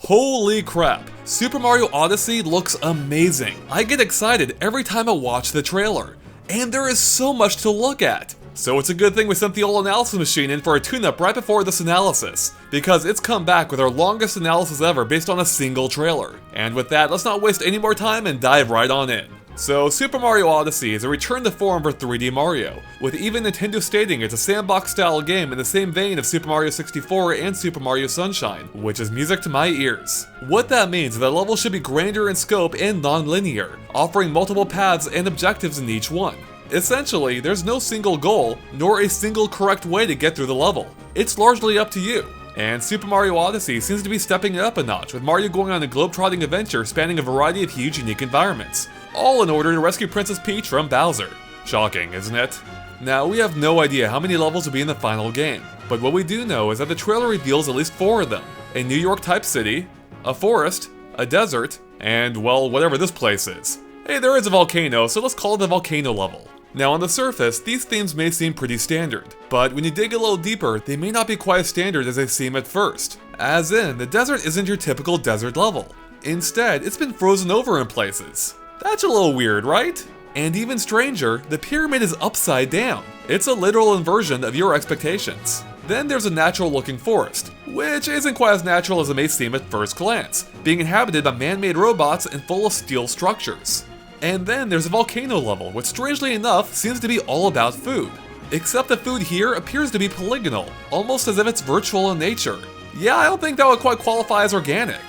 Holy crap, Super Mario Odyssey looks amazing. I get excited every time I watch the trailer, and there is so much to look at. So it's a good thing we sent the old analysis machine in for a tune-up right before this analysis, because it's come back with our longest analysis ever based on a single trailer. And with that, let's not waste any more time and dive right on in. So, Super Mario Odyssey is a return to form for 3D Mario, with even Nintendo stating it's a sandbox-style game in the same vein of Super Mario 64 and Super Mario Sunshine, which is music to my ears. What that means is that levels should be grander in scope and non-linear, offering multiple paths and objectives in each one. Essentially, there's no single goal, nor a single correct way to get through the level. It's largely up to you. And Super Mario Odyssey seems to be stepping it up a notch, with Mario going on a globe-trotting adventure spanning a variety of huge, unique environments, all in order to rescue Princess Peach from Bowser. Shocking, isn't it? Now, we have no idea how many levels will be in the final game, but what we do know is that the trailer reveals at least 4 of them: a New York-type city, a forest, a desert, and, well, whatever this place is. Hey, there is a volcano, so let's call it the volcano level. Now on the surface, these themes may seem pretty standard, but when you dig a little deeper, they may not be quite as standard as they seem at first. As in, the desert isn't your typical desert level. Instead, it's been frozen over in places. That's a little weird, right? And even stranger, the pyramid is upside down. It's a literal inversion of your expectations. Then there's a natural looking forest, which isn't quite as natural as it may seem at first glance, being inhabited by man-made robots and full of steel structures. And then there's a volcano level, which strangely enough seems to be all about food. Except the food here appears to be polygonal, almost as if it's virtual in nature. Yeah, I don't think that would quite qualify as organic.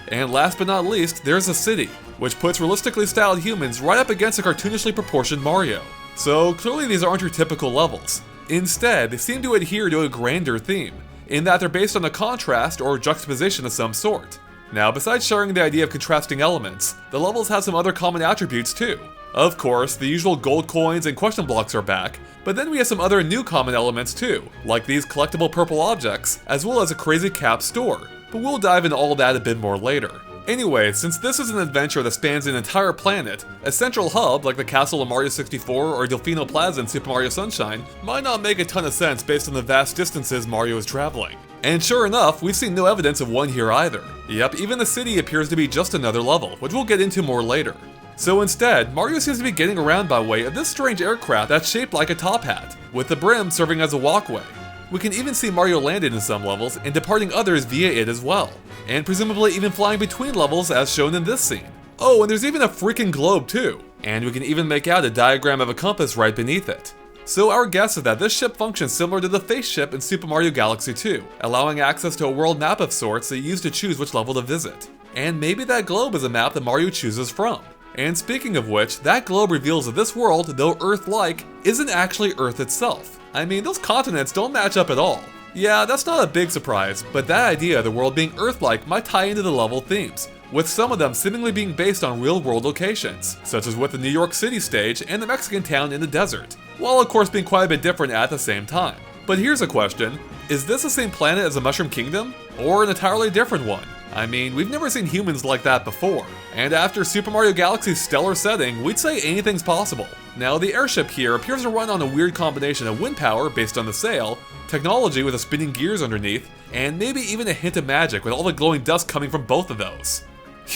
And last but not least, there's a city, which puts realistically styled humans right up against a cartoonishly proportioned Mario. So clearly these aren't your typical levels. Instead, they seem to adhere to a grander theme, in that they're based on a contrast or juxtaposition of some sort. Now, besides sharing the idea of contrasting elements, the levels have some other common attributes too. Of course, the usual gold coins and question blocks are back, but then we have some other new common elements too, like these collectible purple objects, as well as a crazy cap store, but we'll dive into all that a bit more later. Anyway, since this is an adventure that spans an entire planet, a central hub like the castle of Mario 64 or Delfino Plaza in Super Mario Sunshine might not make a ton of sense based on the vast distances Mario is traveling. And sure enough, we've seen no evidence of one here either. Yep, even the city appears to be just another level, which we'll get into more later. So instead, Mario seems to be getting around by way of this strange aircraft that's shaped like a top hat, with the brim serving as a walkway. We can even see Mario landed in some levels and departing others via it as well, and presumably even flying between levels as shown in this scene. Oh, and there's even a freaking globe too, and we can even make out a diagram of a compass right beneath it. So our guess is that this ship functions similar to the face ship in Super Mario Galaxy 2, allowing access to a world map of sorts that you use to choose which level to visit. And maybe that globe is a map that Mario chooses from. And speaking of which, that globe reveals that this world, though Earth-like, isn't actually Earth itself. I mean, those continents don't match up at all. Yeah, that's not a big surprise, but that idea of the world being Earth-like might tie into the level themes, with some of them seemingly being based on real-world locations, such as with the New York City stage and the Mexican town in the desert, while of course being quite a bit different at the same time. But here's a question: is this the same planet as the Mushroom Kingdom, or an entirely different one? I mean, we've never seen humans like that before, and after Super Mario Galaxy's stellar setting, we'd say anything's possible. Now, the airship here appears to run on a weird combination of wind power based on the sail, technology with the spinning gears underneath, and maybe even a hint of magic with all the glowing dust coming from both of those.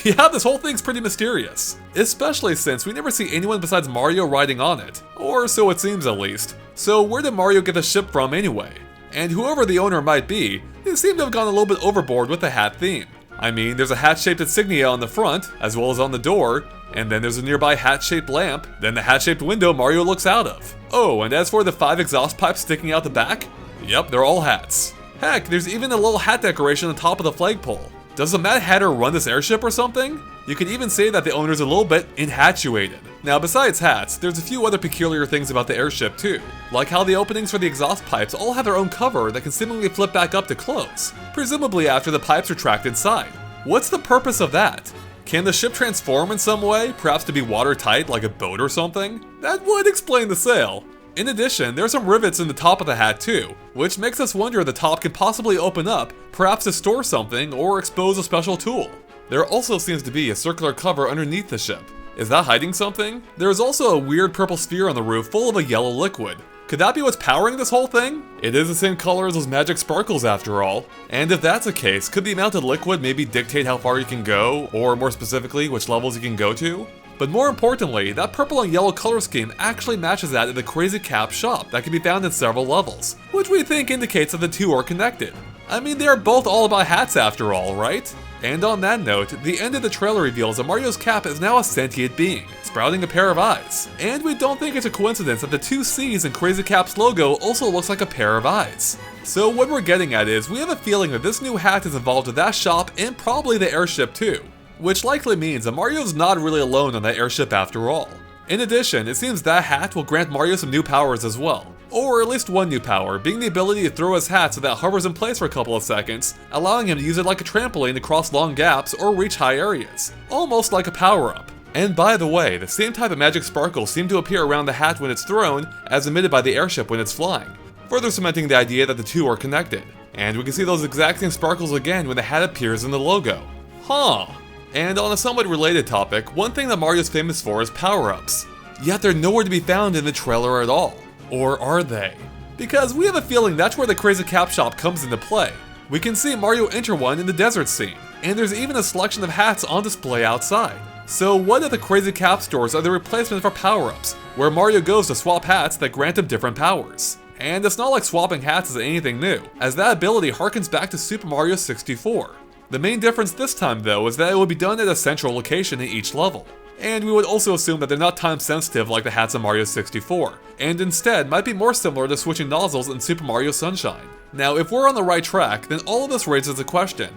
Yeah, this whole thing's pretty mysterious, especially since we never see anyone besides Mario riding on it, or so it seems at least. So where did Mario get the ship from anyway? And whoever the owner might be, they seem to have gone a little bit overboard with the hat theme. I mean, there's a hat-shaped insignia on the front, as well as on the door, and then there's a nearby hat-shaped lamp, then the hat-shaped window Mario looks out of. Oh, and as for the 5 exhaust pipes sticking out the back, yep, they're all hats. Heck, there's even a little hat decoration on top of the flagpole. Does the Mad Hatter run this airship or something? You could even say that the owner's a little bit infatuated. Now, besides hats, there's a few other peculiar things about the airship too, like how the openings for the exhaust pipes all have their own cover that can seemingly flip back up to close, presumably after the pipes are tracked inside. What's the purpose of that? Can the ship transform in some way, perhaps to be watertight like a boat or something? That would explain the sail. In addition, there are some rivets in the top of the hat too, which makes us wonder if the top can possibly open up, perhaps to store something or expose a special tool. There also seems to be a circular cover underneath the ship. Is that hiding something? There is also a weird purple sphere on the roof full of a yellow liquid. Could that be what's powering this whole thing? It is the same color as those magic sparkles after all. And if that's the case, could the amount of liquid maybe dictate how far you can go, or more specifically, which levels you can go to? But more importantly, that purple and yellow color scheme actually matches that in the Crazy Cap shop that can be found in several levels, which we think indicates that the two are connected. I mean, they are both all about hats after all, right? And on that note, the end of the trailer reveals that Mario's cap is now a sentient being, sprouting a pair of eyes. And we don't think it's a coincidence that the two C's in Crazy Cap's logo also looks like a pair of eyes. So what we're getting at is, we have a feeling that this new hat is involved with that shop and probably the airship too. Which likely means that Mario's not really alone on that airship after all. In addition, it seems that hat will grant Mario some new powers as well. Or at least one new power, being the ability to throw his hat so that it hovers in place for a couple of seconds, allowing him to use it like a trampoline to cross long gaps or reach high areas. Almost like a power-up. And by the way, the same type of magic sparkles seem to appear around the hat when it's thrown, as emitted by the airship when it's flying, further cementing the idea that the two are connected. And we can see those exact same sparkles again when the hat appears in the logo. Huh. And on a somewhat related topic, one thing that Mario's famous for is power-ups. Yet they're nowhere to be found in the trailer at all. Or are they? Because we have a feeling that's where the Crazy Cap shop comes into play. We can see Mario enter one in the desert scene, and there's even a selection of hats on display outside. So what if the Crazy Cap stores are the replacement for power-ups, where Mario goes to swap hats that grant him different powers? And it's not like swapping hats is anything new, as that ability harkens back to Super Mario 64. The main difference this time though is that it will be done at a central location in each level. And we would also assume that they're not time sensitive like the hats in Mario 64, and instead might be more similar to switching nozzles in Super Mario Sunshine. Now if we're on the right track, then all of this raises a question.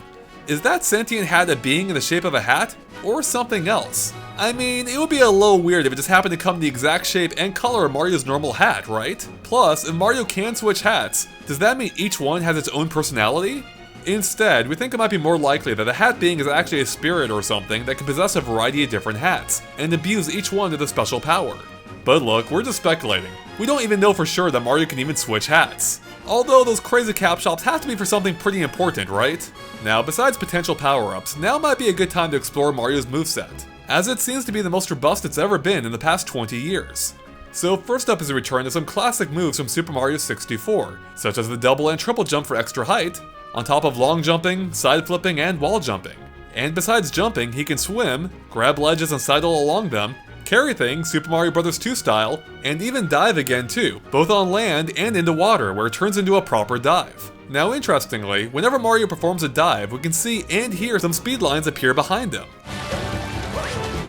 Is that sentient hat a being in the shape of a hat, or something else? I mean, it would be a little weird if it just happened to come in the exact shape and color of Mario's normal hat, right? Plus, if Mario can switch hats, does that mean each one has its own personality? Instead, we think it might be more likely that the hat being is actually a spirit or something that can possess a variety of different hats, and abuse each one with a special power. But look, we're just speculating. We don't even know for sure that Mario can even switch hats. Although those Crazy Cap shops have to be for something pretty important, right? Now, besides potential power-ups, now might be a good time to explore Mario's moveset, as it seems to be the most robust it's ever been in the past 20 years. So first up is a return to some classic moves from Super Mario 64, such as the double and triple jump for extra height, on top of long jumping, side flipping, and wall jumping. And besides jumping, he can swim, grab ledges and sidle along them, carry things Super Mario Bros. 2 style, and even dive again too, both on land and into water where it turns into a proper dive. Now interestingly, whenever Mario performs a dive, we can see and hear some speed lines appear behind him.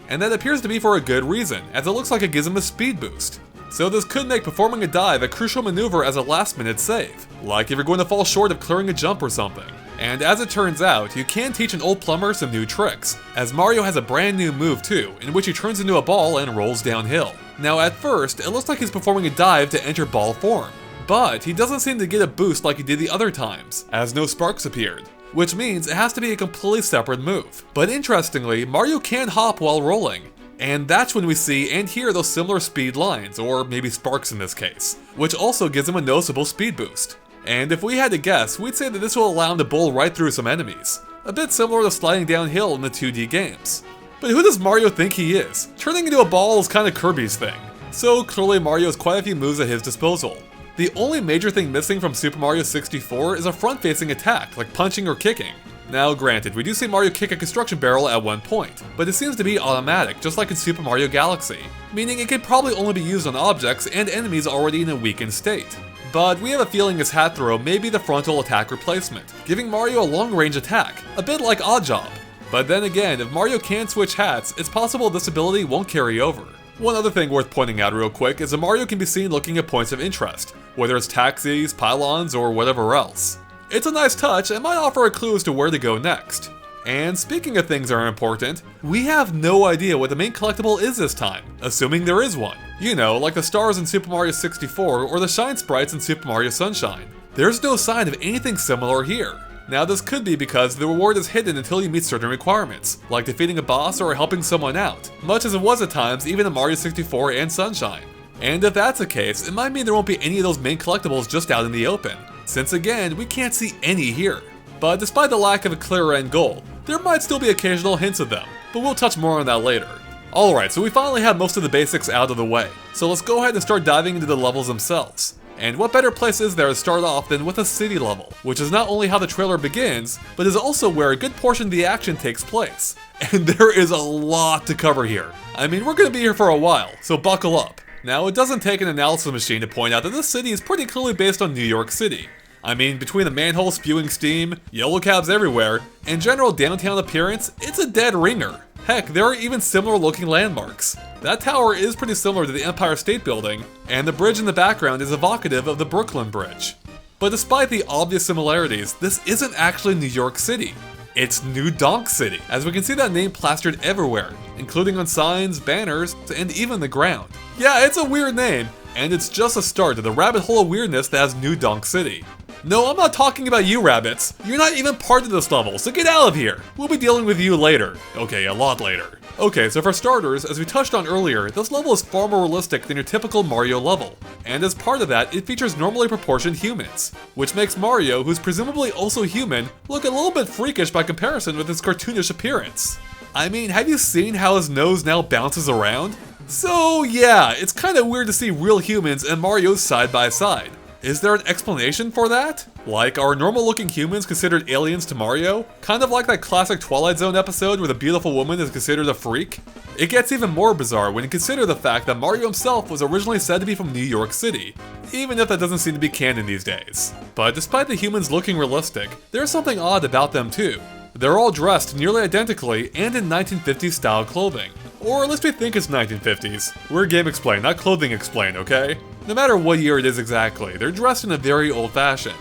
And that appears to be for a good reason, as it looks like it gives him a speed boost. So this could make performing a dive a crucial maneuver as a last-minute save, like if you're going to fall short of clearing a jump or something. And as it turns out, you can teach an old plumber some new tricks, as Mario has a brand new move too, in which he turns into a ball and rolls downhill. Now at first, it looks like he's performing a dive to enter ball form, but he doesn't seem to get a boost like he did the other times, as no sparks appeared, which means it has to be a completely separate move. But interestingly, Mario can hop while rolling, and that's when we see and hear those similar speed lines, or maybe sparks in this case, which also gives him a noticeable speed boost. And if we had to guess, we'd say that this will allow him to bowl right through some enemies, a bit similar to sliding downhill in the 2D games. But who does Mario think he is? Turning into a ball is kinda Kirby's thing, so clearly Mario has quite a few moves at his disposal. The only major thing missing from Super Mario 64 is a front-facing attack, like punching or kicking. Now granted, we do see Mario kick a construction barrel at one point, but it seems to be automatic, just like in Super Mario Galaxy, meaning it could probably only be used on objects and enemies already in a weakened state. But we have a feeling his hat throw may be the frontal attack replacement, giving Mario a long-range attack, a bit like Oddjob. But then again, if Mario can switch hats, it's possible this ability won't carry over. One other thing worth pointing out real quick is that Mario can be seen looking at points of interest, whether it's taxis, pylons, or whatever else. It's a nice touch and might offer a clue as to where to go next. And speaking of things that are important, we have no idea what the main collectible is this time, assuming there is one. You know, like the stars in Super Mario 64 or the shine sprites in Super Mario Sunshine. There's no sign of anything similar here. Now this could be because the reward is hidden until you meet certain requirements, like defeating a boss or helping someone out, much as it was at times even in Mario 64 and Sunshine. And if that's the case, it might mean there won't be any of those main collectibles just out in the open, since again, we can't see any here. But despite the lack of a clear end goal, there might still be occasional hints of them, but we'll touch more on that later. Alright, so we finally have most of the basics out of the way, so let's go ahead and start diving into the levels themselves. And what better place is there to start off than with a city level, which is not only how the trailer begins, but is also where a good portion of the action takes place. And there is a lot to cover here. I mean, we're gonna be here for a while, so buckle up. Now, it doesn't take an analysis machine to point out that this city is pretty clearly based on New York City. I mean, between the manhole spewing steam, yellow cabs everywhere, and general downtown appearance, it's a dead ringer. Heck, there are even similar looking landmarks. That tower is pretty similar to the Empire State Building, and the bridge in the background is evocative of the Brooklyn Bridge. But despite the obvious similarities, this isn't actually New York City. It's New Donk City, as we can see that name plastered everywhere, including on signs, banners, and even the ground. Yeah, it's a weird name, and it's just a start to the rabbit hole of weirdness that has New Donk City. No, I'm not talking about you, rabbits. You're not even part of this level, so get out of here. We'll be dealing with you later. Okay, a lot later. Okay, so for starters, as we touched on earlier, this level is far more realistic than your typical Mario level. And as part of that, it features normally proportioned humans, which makes Mario, who's presumably also human, look a little bit freakish by comparison with his cartoonish appearance. I mean, have you seen how his nose now bounces around? So yeah, it's kinda weird to see real humans and Mario side by side. Is there an explanation for that? Like, are normal looking humans considered aliens to Mario? Kind of like that classic Twilight Zone episode where the beautiful woman is considered a freak? It gets even more bizarre when you consider the fact that Mario himself was originally said to be from New York City, even if that doesn't seem to be canon these days. But despite the humans looking realistic, there's something odd about them too. They're all dressed nearly identically and in 1950s style clothing. Or at least we think it's 1950s. We're Game Explain, not Clothing Explain, okay? No matter what year it is exactly, they're dressed in a very old fashion.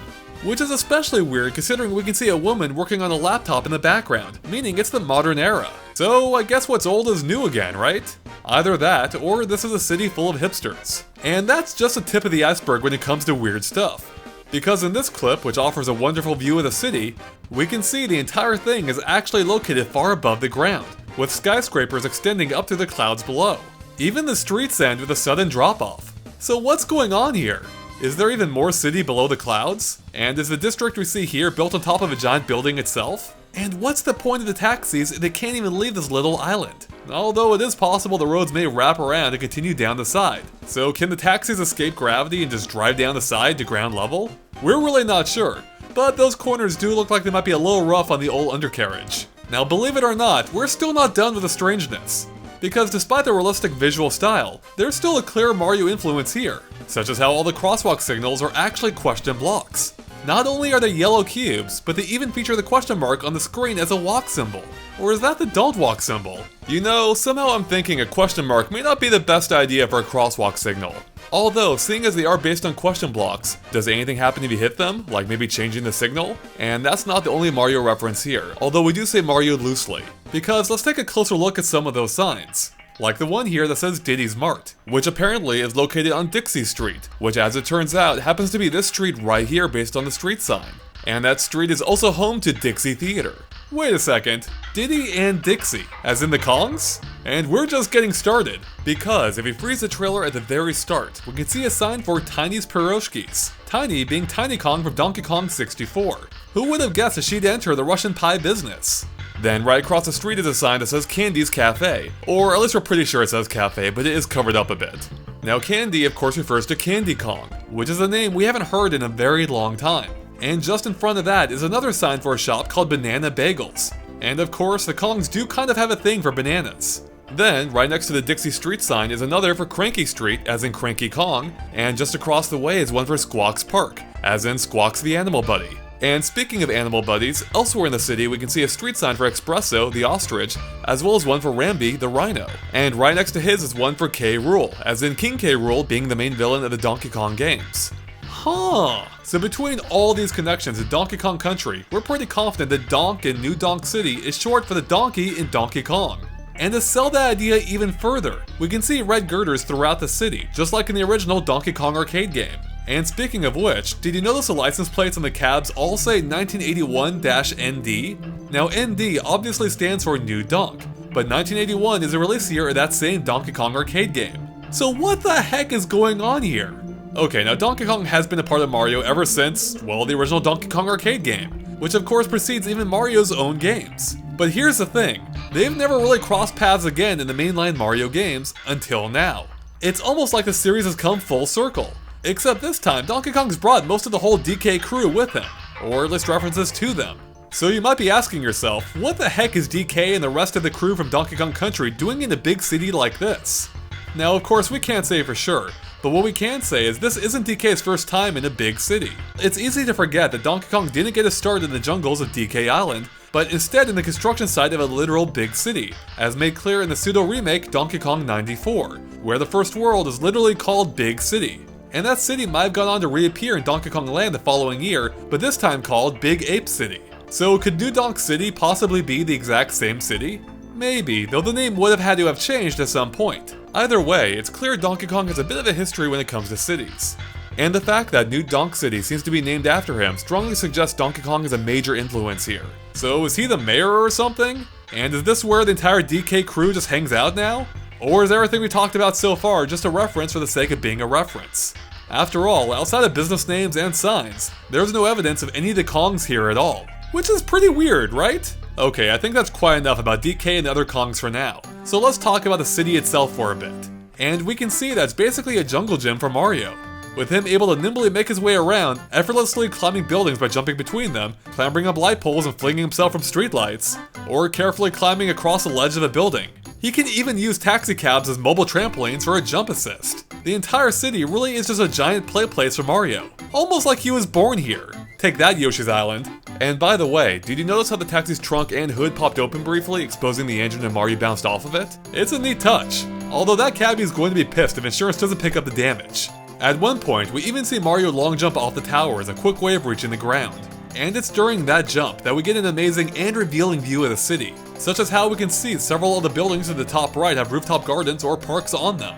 Which is especially weird considering we can see a woman working on a laptop in the background, meaning it's the modern era. So I guess what's old is new again, right? Either that, or this is a city full of hipsters. And that's just the tip of the iceberg when it comes to weird stuff. Because in this clip, which offers a wonderful view of the city, we can see the entire thing is actually located far above the ground, with skyscrapers extending up through the clouds below. Even the streets end with a sudden drop-off. So what's going on here? Is there even more city below the clouds? And is the district we see here built on top of a giant building itself? And what's the point of the taxis if they can't even leave this little island? Although it is possible the roads may wrap around and continue down the side. So can the taxis escape gravity and just drive down the side to ground level? We're really not sure, but those corners do look like they might be a little rough on the old undercarriage. Now believe it or not, we're still not done with the strangeness. Because despite the realistic visual style, there's still a clear Mario influence here, such as how all the crosswalk signals are actually question blocks. Not only are they yellow cubes, but they even feature the question mark on the screen as a walk symbol. Or is that the don't walk symbol? You know, somehow I'm thinking a question mark may not be the best idea for a crosswalk signal. Although, seeing as they are based on question blocks, does anything happen if you hit them? Like maybe changing the signal? And that's not the only Mario reference here, although we do say Mario loosely. Because let's take a closer look at some of those signs. Like the one here that says Diddy's Mart, which apparently is located on Dixie Street, which as it turns out happens to be this street right here based on the street sign. And that street is also home to Dixie Theater. Wait a second, Diddy and Dixie, as in the Kongs? And we're just getting started, because if we freeze the trailer at the very start, we can see a sign for Tiny's Piroshkis. Tiny being Tiny Kong from Donkey Kong 64. Who would have guessed that she'd enter the Russian pie business? Then right across the street is a sign that says Candy's Cafe, or at least we're pretty sure it says cafe, but it is covered up a bit. Now Candy of course refers to Candy Kong, which is a name we haven't heard in a very long time. And just in front of that is another sign for a shop called Banana Bagels. And of course, the Kongs do kind of have a thing for bananas. Then, right next to the Dixie Street sign is another for Cranky Street, as in Cranky Kong, and just across the way is one for Squawks Park, as in Squawks the Animal Buddy. And speaking of animal buddies, elsewhere in the city we can see a street sign for Espresso, the ostrich, as well as one for Rambi, the rhino. And right next to his is one for K. Rool, as in King K. Rool being the main villain of the Donkey Kong games. Huh. So between all these connections in Donkey Kong Country, we're pretty confident that Donk in New Donk City is short for the donkey in Donkey Kong. And to sell that idea even further, we can see red girders throughout the city, just like in the original Donkey Kong arcade game. And speaking of which, did you notice the license plates on the cabs all say 1981-ND? Now ND obviously stands for New Donk, but 1981 is the release year of that same Donkey Kong arcade game. So what the heck is going on here? Okay, now Donkey Kong has been a part of Mario ever since, well, the original Donkey Kong arcade game, which of course precedes even Mario's own games. But here's the thing, they've never really crossed paths again in the mainline Mario games until now. It's almost like the series has come full circle. Except this time, Donkey Kong's brought most of the whole DK crew with him, or at least references to them. So you might be asking yourself, what the heck is DK and the rest of the crew from Donkey Kong Country doing in a big city like this? Now of course we can't say for sure, but what we can say is this isn't DK's first time in a big city. It's easy to forget that Donkey Kong didn't get a start in the jungles of DK Island, but instead in the construction site of a literal big city, as made clear in the pseudo-remake Donkey Kong 94, where the first world is literally called Big City. And that city might have gone on to reappear in Donkey Kong Land the following year, but this time called Big Ape City. So could New Donk City possibly be the exact same city? Maybe, though the name would have had to have changed at some point. Either way, it's clear Donkey Kong has a bit of a history when it comes to cities. And the fact that New Donk City seems to be named after him strongly suggests Donkey Kong is a major influence here. So is he the mayor or something? And is this where the entire DK crew just hangs out now? Or is everything we talked about so far just a reference for the sake of being a reference? After all, outside of business names and signs, there's no evidence of any of the Kongs here at all. Which is pretty weird, right? Okay, I think that's quite enough about DK and the other Kongs for now. So let's talk about the city itself for a bit. And we can see that it's basically a jungle gym for Mario, with him able to nimbly make his way around, effortlessly climbing buildings by jumping between them, clambering up light poles and flinging himself from streetlights, or carefully climbing across the ledge of a building. He can even use taxi cabs as mobile trampolines for a jump assist. The entire city really is just a giant play place for Mario, almost like he was born here. Take that, Yoshi's Island. And by the way, did you notice how the taxi's trunk and hood popped open briefly, exposing the engine and Mario bounced off of it? It's a neat touch, although that cabbie is going to be pissed if insurance doesn't pick up the damage. At one point, we even see Mario long jump off the tower as a quick way of reaching the ground. And it's during that jump that we get an amazing and revealing view of the city, such as how we can see several of the buildings to the top right have rooftop gardens or parks on them.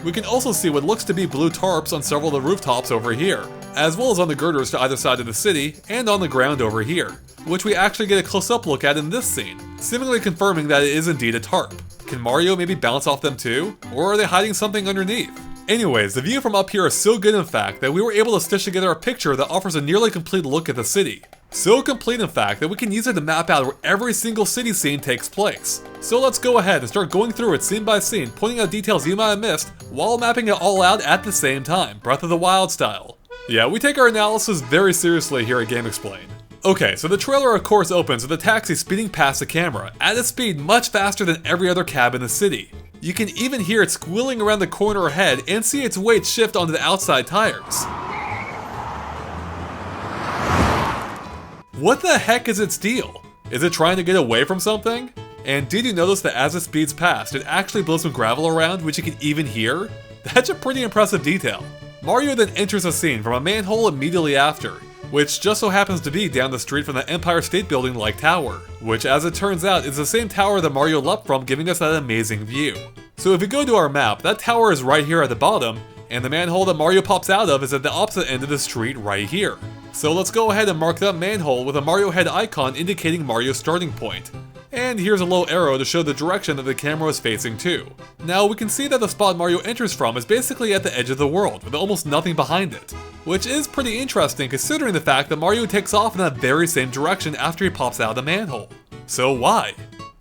We can also see what looks to be blue tarps on several of the rooftops over here, as well as on the girders to either side of the city and on the ground over here, which we actually get a close-up look at in this scene, seemingly confirming that it is indeed a tarp. Can Mario maybe bounce off them too? Or are they hiding something underneath? Anyways, the view from up here is so good in fact that we were able to stitch together a picture that offers a nearly complete look at the city. So complete in fact that we can use it to map out where every single city scene takes place. So let's go ahead and start going through it scene by scene, pointing out details you might have missed, while mapping it all out at the same time, Breath of the Wild style. Yeah, we take our analysis very seriously here at GameXplain. Okay, so the trailer of course opens with a taxi speeding past the camera, at a speed much faster than every other cab in the city. You can even hear it squealing around the corner ahead and see its weight shift onto the outside tires. What the heck is its deal? Is it trying to get away from something? And did you notice that as it speeds past, it actually blows some gravel around, which you can even hear? That's a pretty impressive detail. Mario then enters a scene from a manhole immediately after, which just so happens to be down the street from the Empire State Building-like tower, which as it turns out is the same tower that Mario leapt from, giving us that amazing view. So if we go to our map, that tower is right here at the bottom, and the manhole that Mario pops out of is at the opposite end of the street right here. So let's go ahead and mark that manhole with a Mario head icon indicating Mario's starting point. And here's a little arrow to show the direction that the camera is facing to. Now we can see that the spot Mario enters from is basically at the edge of the world, with almost nothing behind it. Which is pretty interesting considering the fact that Mario takes off in that very same direction after he pops out of the manhole. So why?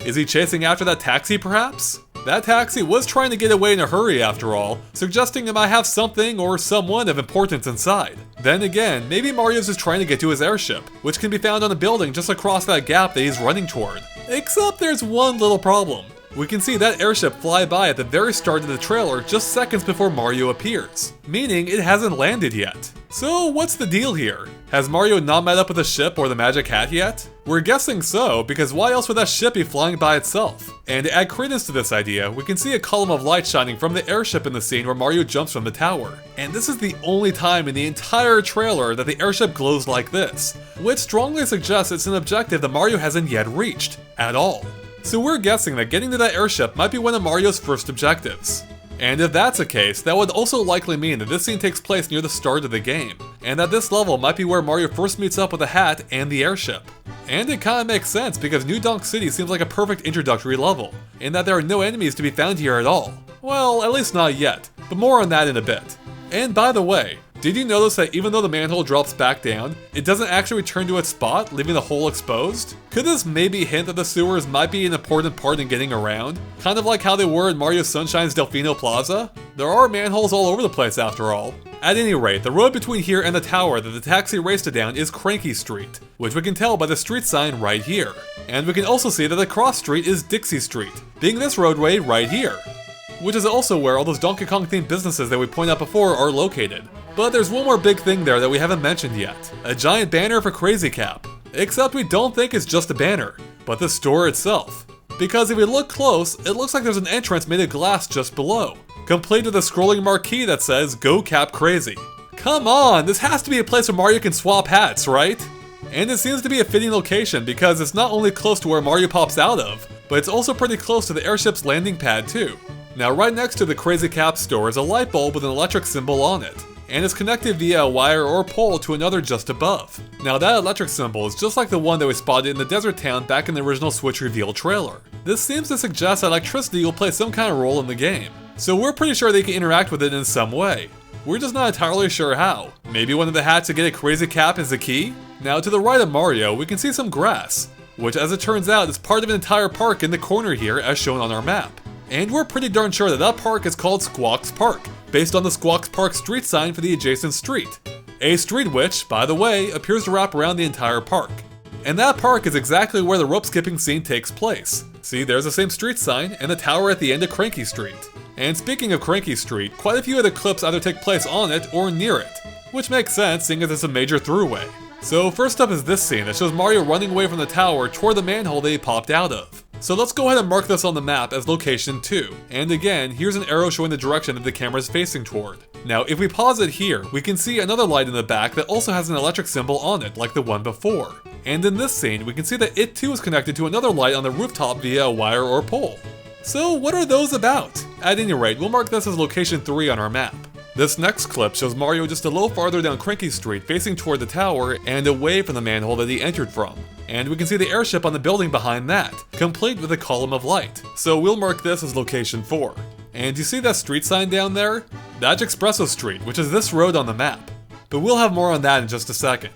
Is he chasing after that taxi perhaps? That taxi was trying to get away in a hurry after all, suggesting it might have something or someone of importance inside. Then again, maybe Mario's just trying to get to his airship, which can be found on a building just across that gap that he's running toward. Except there's one little problem. We can see that airship fly by at the very start of the trailer just seconds before Mario appears, meaning it hasn't landed yet. So what's the deal here? Has Mario not met up with the ship or the magic hat yet? We're guessing so, because why else would that ship be flying by itself? And to add credence to this idea, we can see a column of light shining from the airship in the scene where Mario jumps from the tower. And this is the only time in the entire trailer that the airship glows like this, which strongly suggests it's an objective that Mario hasn't yet reached, at all. So we're guessing that getting to that airship might be one of Mario's first objectives. And if that's the case, that would also likely mean that this scene takes place near the start of the game, and that this level might be where Mario first meets up with the hat and the airship. And it kinda makes sense because New Donk City seems like a perfect introductory level, in that there are no enemies to be found here at all. Well, at least not yet, but more on that in a bit. And by the way, Did you notice that even though the manhole drops back down, it doesn't actually return to its spot, leaving the hole exposed? Could this maybe hint that the sewers might be an important part in getting around? Kind of like how they were in Mario Sunshine's Delfino Plaza? There are manholes all over the place after all. At any rate, the road between here and the tower that the taxi raced it down is Cranky Street, which we can tell by the street sign right here. And we can also see that the cross street is Dixie Street, being this roadway right here, which is also where all those Donkey Kong themed businesses that we pointed out before are located. But there's one more big thing there that we haven't mentioned yet. A giant banner for Crazy Cap. Except we don't think it's just a banner, but the store itself. Because if we look close, it looks like there's an entrance made of glass just below, complete with a scrolling marquee that says, "Go Cap Crazy." Come on, this has to be a place where Mario can swap hats, right? And it seems to be a fitting location because it's not only close to where Mario pops out of, but it's also pretty close to the airship's landing pad too. Now right next to the Crazy Cap store is a light bulb with an electric symbol on it, and it's connected via a wire or pole to another just above. Now that electric symbol is just like the one that we spotted in the desert town back in the original Switch reveal trailer. This seems to suggest that electricity will play some kind of role in the game, so we're pretty sure they can interact with it in some way. We're just not entirely sure how. Maybe one of the hats to get a Crazy Cap is the key? Now to the right of Mario, we can see some grass, which as it turns out is part of an entire park in the corner here as shown on our map. And we're pretty darn sure that park is called Squawks Park, based on the Squawks Park street sign for the adjacent street. A street which, by the way, appears to wrap around the entire park. And that park is exactly where the rope skipping scene takes place. See, there's the same street sign and the tower at the end of Cranky Street. And speaking of Cranky Street, quite a few of the clips either take place on it or near it, which makes sense seeing as it's a major throughway. So first up is this scene that shows Mario running away from the tower toward the manhole that he popped out of. So let's go ahead and mark this on the map as location 2. And again, here's an arrow showing the direction that the camera is facing toward. Now, if we pause it here, we can see another light in the back that also has an electric symbol on it, like the one before. And in this scene, we can see that it too is connected to another light on the rooftop via a wire or pole. So what are those about? At any rate, we'll mark this as location 3 on our map. This next clip shows Mario just a little farther down Cranky Street facing toward the tower and away from the manhole that he entered from. And we can see the airship on the building behind that, complete with a column of light. So we'll mark this as location 4. And you see that street sign down there? That's Espresso Street, which is this road on the map. But we'll have more on that in just a second.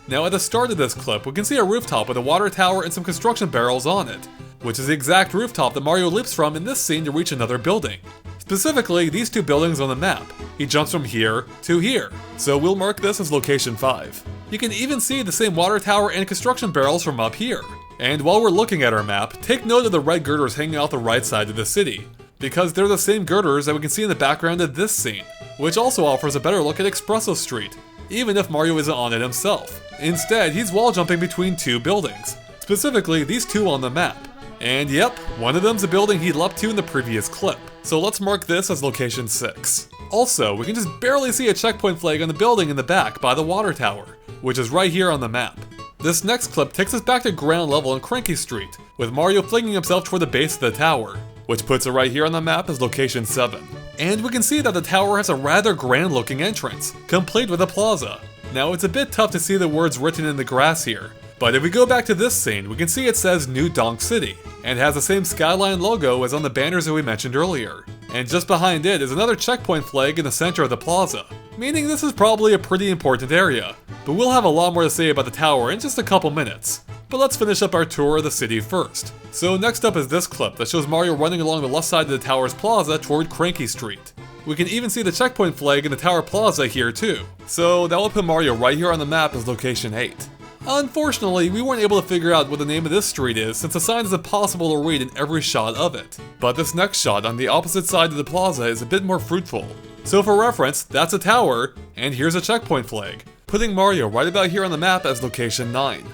Now at the start of this clip, we can see a rooftop with a water tower and some construction barrels on it, which is the exact rooftop that Mario leaps from in this scene to reach another building. Specifically, these two buildings on the map. He jumps from here to here, so we'll mark this as location 5. You can even see the same water tower and construction barrels from up here. And while we're looking at our map, take note of the red girders hanging out the right side of the city, because they're the same girders that we can see in the background of this scene, which also offers a better look at Espresso Street, even if Mario isn't on it himself. Instead, he's wall jumping between two buildings, specifically these two on the map. And yep, one of them's a building he leapt to in the previous clip. So let's mark this as location 6. Also, we can just barely see a checkpoint flag on the building in the back by the water tower, which is right here on the map. This next clip takes us back to ground level in Cranky Street, with Mario flinging himself toward the base of the tower, which puts it right here on the map as location 7. And we can see that the tower has a rather grand looking entrance, complete with a plaza. Now it's a bit tough to see the words written in the grass here, but if we go back to this scene, we can see it says New Donk City, and has the same skyline logo as on the banners that we mentioned earlier. And just behind it is another checkpoint flag in the center of the plaza, meaning this is probably a pretty important area. But we'll have a lot more to say about the tower in just a couple minutes. But let's finish up our tour of the city first. So next up is this clip that shows Mario running along the left side of the tower's plaza toward Cranky Street. We can even see the checkpoint flag in the tower plaza here too. So that will put Mario right here on the map as location 8. Unfortunately, we weren't able to figure out what the name of this street is since the sign is impossible to read in every shot of it. But this next shot on the opposite side of the plaza is a bit more fruitful. So for reference, that's a tower, and here's a checkpoint flag, putting Mario right about here on the map as location 9.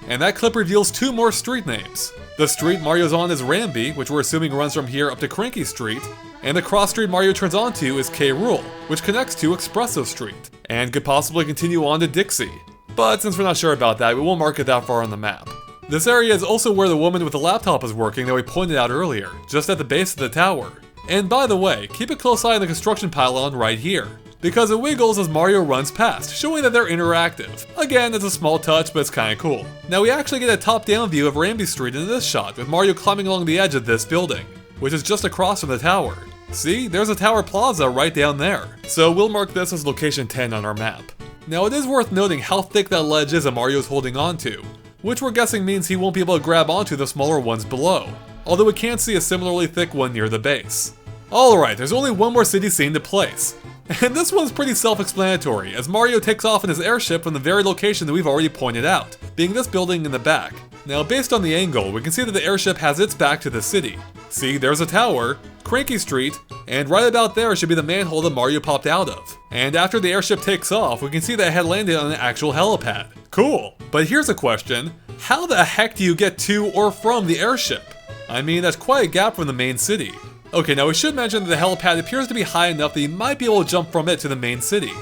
And that clip reveals 2 more street names. The street Mario's on is Ramby, which we're assuming runs from here up to Cranky Street, and the cross street Mario turns onto is K. Rool, which connects to Espresso Street, and could possibly continue on to Dixie. But since we're not sure about that, we won't mark it that far on the map. This area is also where the woman with the laptop is working that we pointed out earlier, just at the base of the tower. And by the way, keep a close eye on the construction pylon right here, because it wiggles as Mario runs past, showing that they're interactive. Again, it's a small touch, but it's kinda cool. Now we actually get a top-down view of Ramby Street in this shot, with Mario climbing along the edge of this building, which is just across from the tower. See, there's a tower plaza right down there. So we'll mark this as location 10 on our map. Now it is worth noting how thick that ledge is that Mario's holding onto, which we're guessing means he won't be able to grab onto the smaller ones below, although we can see a similarly thick one near the base. Alright, there's only one more city scene to place. And this one's pretty self-explanatory, as Mario takes off in his airship from the very location that we've already pointed out, being this building in the back. Now based on the angle, we can see that the airship has its back to the city. See, there's a tower, Cranky Street, and right about there should be the manhole that Mario popped out of. And after the airship takes off, we can see that it had landed on an actual helipad. Cool! But here's a question, how the heck do you get to or from the airship? I mean, that's quite a gap from the main city. Okay, now we should mention that the helipad appears to be high enough that you might be able to jump from it to the main city.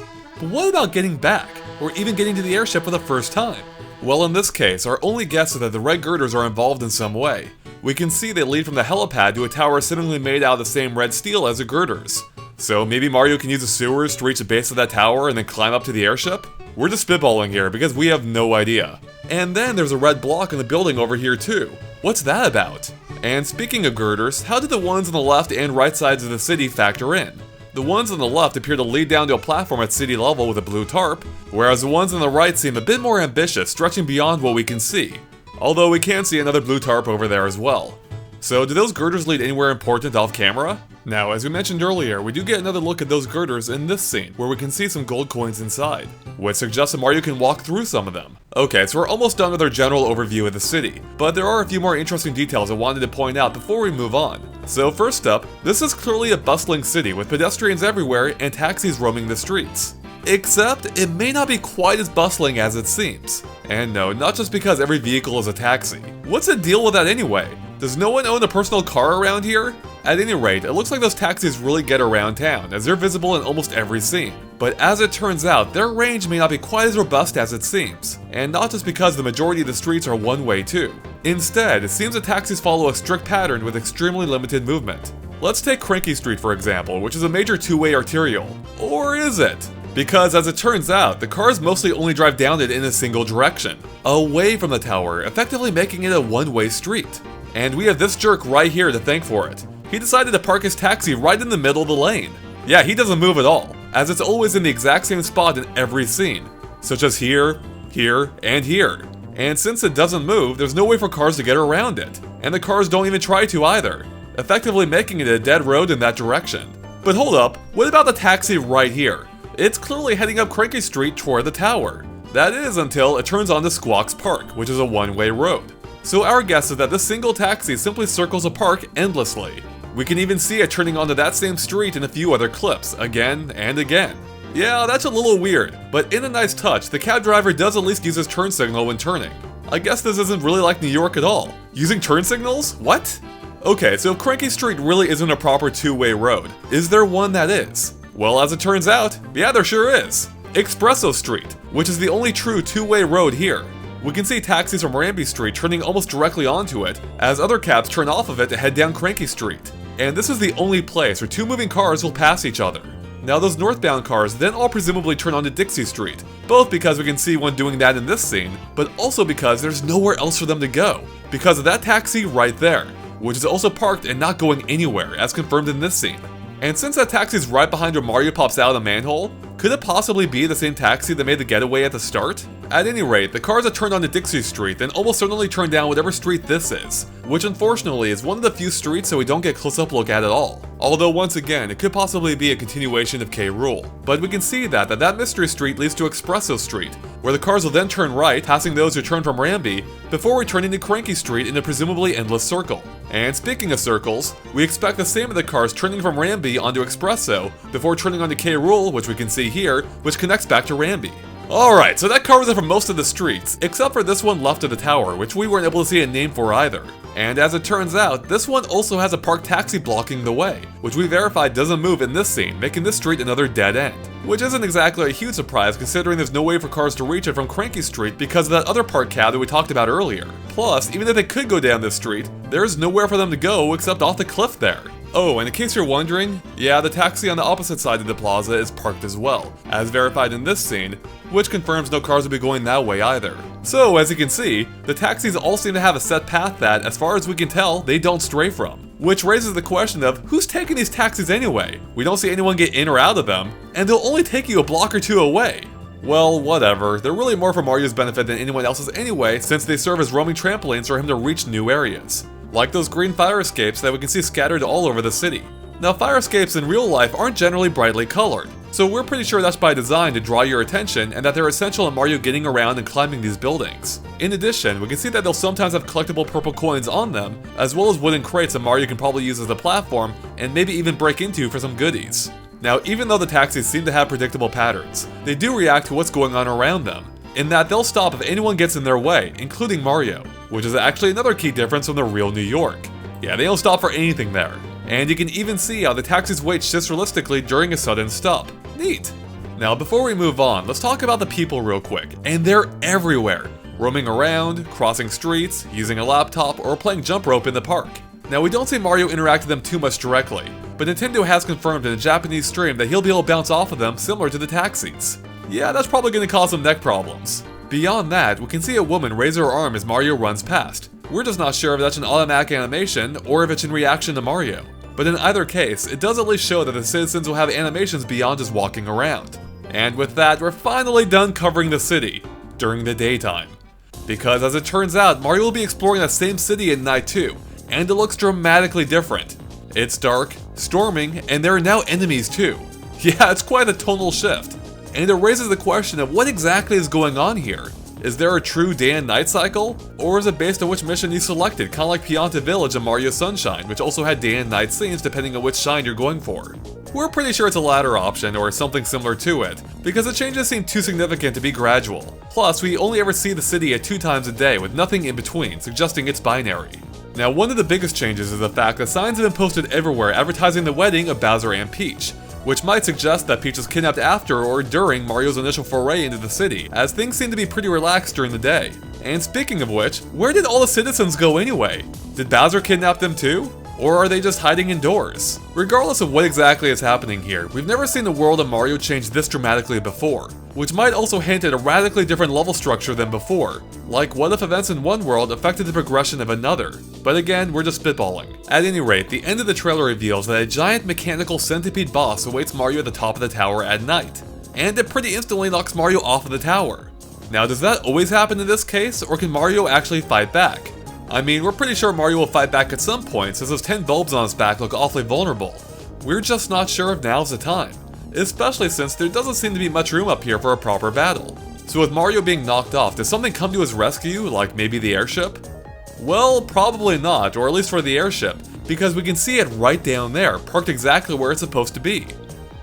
But what about getting back, or even getting to the airship for the first time? Well, in this case, our only guess is that the red girders are involved in some way. We can see they lead from the helipad to a tower seemingly made out of the same red steel as the girders. So maybe Mario can use the sewers to reach the base of that tower and then climb up to the airship? We're just spitballing here because we have no idea. And then there's a red block in the building over here too. What's that about? And speaking of girders, how did the ones on the left and right sides of the city factor in? The ones on the left appear to lead down to a platform at city level with a blue tarp, whereas the ones on the right seem a bit more ambitious, stretching beyond what we can see. Although we can see another blue tarp over there as well. So do those girders lead anywhere important off camera? Now, as we mentioned earlier, we do get another look at those girders in this scene, where we can see some gold coins inside, which suggests that Mario can walk through some of them. Okay, so we're almost done with our general overview of the city, but there are a few more interesting details I wanted to point out before we move on. So first up, this is clearly a bustling city with pedestrians everywhere and taxis roaming the streets. Except, it may not be quite as bustling as it seems. And no, not just because every vehicle is a taxi. What's the deal with that anyway? Does no one own a personal car around here? At any rate, it looks like those taxis really get around town, as they're visible in almost every scene. But as it turns out, their range may not be quite as robust as it seems, and not just because the majority of the streets are one-way too. Instead, it seems that taxis follow a strict pattern with extremely limited movement. Let's take Cranky Street for example, which is a major two-way arterial. Or is it? Because as it turns out, the cars mostly only drive down it in a single direction, away from the tower, effectively making it a one-way street. And we have this jerk right here to thank for it. He decided to park his taxi right in the middle of the lane. Yeah, he doesn't move at all, as it's always in the exact same spot in every scene, such as here, here, and here. And since it doesn't move, there's no way for cars to get around it, and the cars don't even try to either, effectively making it a dead road in that direction. But hold up, what about the taxi right here? It's clearly heading up Cranky Street toward the tower. That is until it turns onto Squawks Park, which is a one-way road. So our guess is that this single taxi simply circles a park endlessly. We can even see it turning onto that same street in a few other clips, again and again. Yeah, that's a little weird, but in a nice touch, the cab driver does at least use his turn signal when turning. I guess this isn't really like New York at all. Using turn signals? What? Okay, so if Cranky Street really isn't a proper two-way road, is there one that is? Well, as it turns out, yeah, there sure is. Espresso Street, which is the only true two-way road here. We can see taxis from Ramby Street turning almost directly onto it, as other cabs turn off of it to head down Cranky Street. And this is the only place where two moving cars will pass each other. Now those northbound cars then all presumably turn onto Dixie Street, both because we can see one doing that in this scene, but also because there's nowhere else for them to go, because of that taxi right there, which is also parked and not going anywhere, as confirmed in this scene. And since that taxi is right behind where Mario pops out of the manhole, could it possibly be the same taxi that made the getaway at the start? At any rate, the cars that turned onto Dixie Street then almost certainly turn down whatever street this is, which unfortunately is one of the few streets that we don't get close-up look at all. Although once again, it could possibly be a continuation of K. Rool. But we can see that mystery street leads to Espresso Street, where the cars will then turn right, passing those who turn from Ramby, before returning to Cranky Street in a presumably endless circle. And speaking of circles, we expect the same of the cars turning from Ramby onto Espresso, before turning onto K. Rool, which we can see here, which connects back to Ramby. Alright, so that covers it for most of the streets, except for this one left of the tower, which we weren't able to see a name for either. And as it turns out, this one also has a parked taxi blocking the way, which we verified doesn't move in this scene, making this street another dead end. Which isn't exactly a huge surprise considering there's no way for cars to reach it from Cranky Street because of that other parked cab that we talked about earlier. Plus, even if they could go down this street, there's nowhere for them to go except off the cliff there. Oh, and in case you're wondering, yeah, the taxi on the opposite side of the plaza is parked as well, as verified in this scene, which confirms no cars will be going that way either. So, as you can see, the taxis all seem to have a set path that, as far as we can tell, they don't stray from. Which raises the question of who's taking these taxis anyway? We don't see anyone get in or out of them, and they'll only take you a block or two away. Well, whatever, they're really more for Mario's benefit than anyone else's anyway, since they serve as roaming trampolines for him to reach new areas. Like those green fire escapes that we can see scattered all over the city. Now, fire escapes in real life aren't generally brightly colored, so we're pretty sure that's by design to draw your attention and that they're essential in Mario getting around and climbing these buildings. In addition, we can see that they'll sometimes have collectible purple coins on them, as well as wooden crates that Mario can probably use as a platform and maybe even break into for some goodies. Now, even though the taxis seem to have predictable patterns, they do react to what's going on around them, in that they'll stop if anyone gets in their way, including Mario, which is actually another key difference from the real New York. Yeah, they don't stop for anything there. And you can even see how the taxis wait shifts realistically during a sudden stop. Neat! Now, before we move on, let's talk about the people real quick, and they're everywhere, roaming around, crossing streets, using a laptop, or playing jump rope in the park. Now, we don't see Mario interact with them too much directly, but Nintendo has confirmed in a Japanese stream that he'll be able to bounce off of them similar to the taxis. Yeah, that's probably going to cause some neck problems. Beyond that, we can see a woman raise her arm as Mario runs past. We're just not sure if that's an automatic animation or if it's in reaction to Mario. But in either case, it does at least show that the citizens will have animations beyond just walking around. And with that, we're finally done covering the city during the daytime. Because as it turns out, Mario will be exploring that same city at night too, and it looks dramatically different. It's dark, storming, and there are now enemies too. Yeah, it's quite a tonal shift. And it raises the question of what exactly is going on here. Is there a true day and night cycle? Or is it based on which mission you selected, kind of like Pianta Village and Mario Sunshine, which also had day and night scenes depending on which shine you're going for? We're pretty sure it's a latter option, or something similar to it, because the changes seem too significant to be gradual. Plus, we only ever see the city at 2 times a day, with nothing in between, suggesting it's binary. Now, one of the biggest changes is the fact that signs have been posted everywhere advertising the wedding of Bowser and Peach, which might suggest that Peach was kidnapped after or during Mario's initial foray into the city, as things seem to be pretty relaxed during the day. And speaking of which, where did all the citizens go anyway? Did Bowser kidnap them too? Or are they just hiding indoors? Regardless of what exactly is happening here, we've never seen the world of Mario change this dramatically before, which might also hint at a radically different level structure than before. Like, what if events in one world affected the progression of another? But again, we're just spitballing. At any rate, the end of the trailer reveals that a giant mechanical centipede boss awaits Mario at the top of the tower at night, and it pretty instantly knocks Mario off of the tower. Now, does that always happen in this case, or can Mario actually fight back? I mean, we're pretty sure Mario will fight back at some point, since those 10 bulbs on his back look awfully vulnerable. We're just not sure if now's the time, especially since there doesn't seem to be much room up here for a proper battle. So with Mario being knocked off, does something come to his rescue, like maybe the airship? Well, probably not, or at least for the airship, because we can see it right down there, parked exactly where it's supposed to be.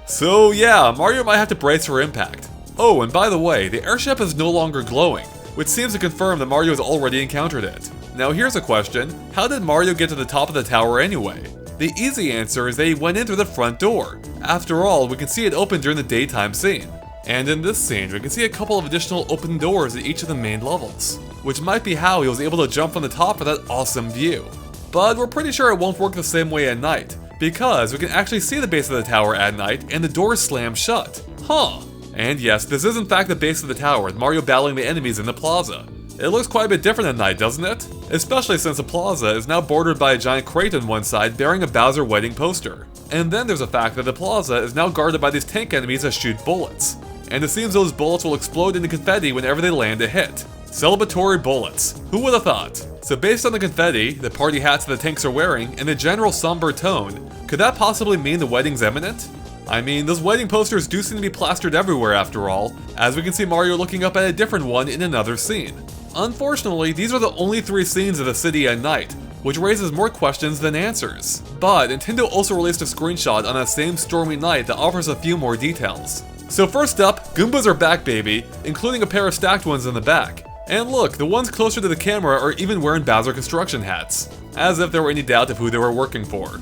So yeah, Mario might have to brace for impact. Oh, and by the way, the airship is no longer glowing, which seems to confirm that Mario has already encountered it. Now here's a question, how did Mario get to the top of the tower anyway? The easy answer is that he went in through the front door. After all, we can see it open during the daytime scene. And in this scene, we can see a couple of additional open doors at each of the main levels, which might be how he was able to jump from the top for that awesome view. But we're pretty sure it won't work the same way at night, because we can actually see the base of the tower at night and the doors slam shut. Huh. And yes, this is in fact the base of the tower, with Mario battling the enemies in the plaza. It looks quite a bit different at night, doesn't it? Especially since the plaza is now bordered by a giant crate on one side bearing a Bowser wedding poster. And then there's the fact that the plaza is now guarded by these tank enemies that shoot bullets. And it seems those bullets will explode into confetti whenever they land a hit. Celebratory bullets. Who would have thought? So based on the confetti, the party hats that the tanks are wearing, and the general somber tone, could that possibly mean the wedding's imminent? I mean, those wedding posters do seem to be plastered everywhere after all, as we can see Mario looking up at a different one in another scene. Unfortunately, these are the only 3 scenes of the city at night, which raises more questions than answers. But Nintendo also released a screenshot on that same stormy night that offers a few more details. So first up, Goombas are back, baby, including a pair of stacked ones in the back. And look, the ones closer to the camera are even wearing Bowser construction hats, as if there were any doubt of who they were working for.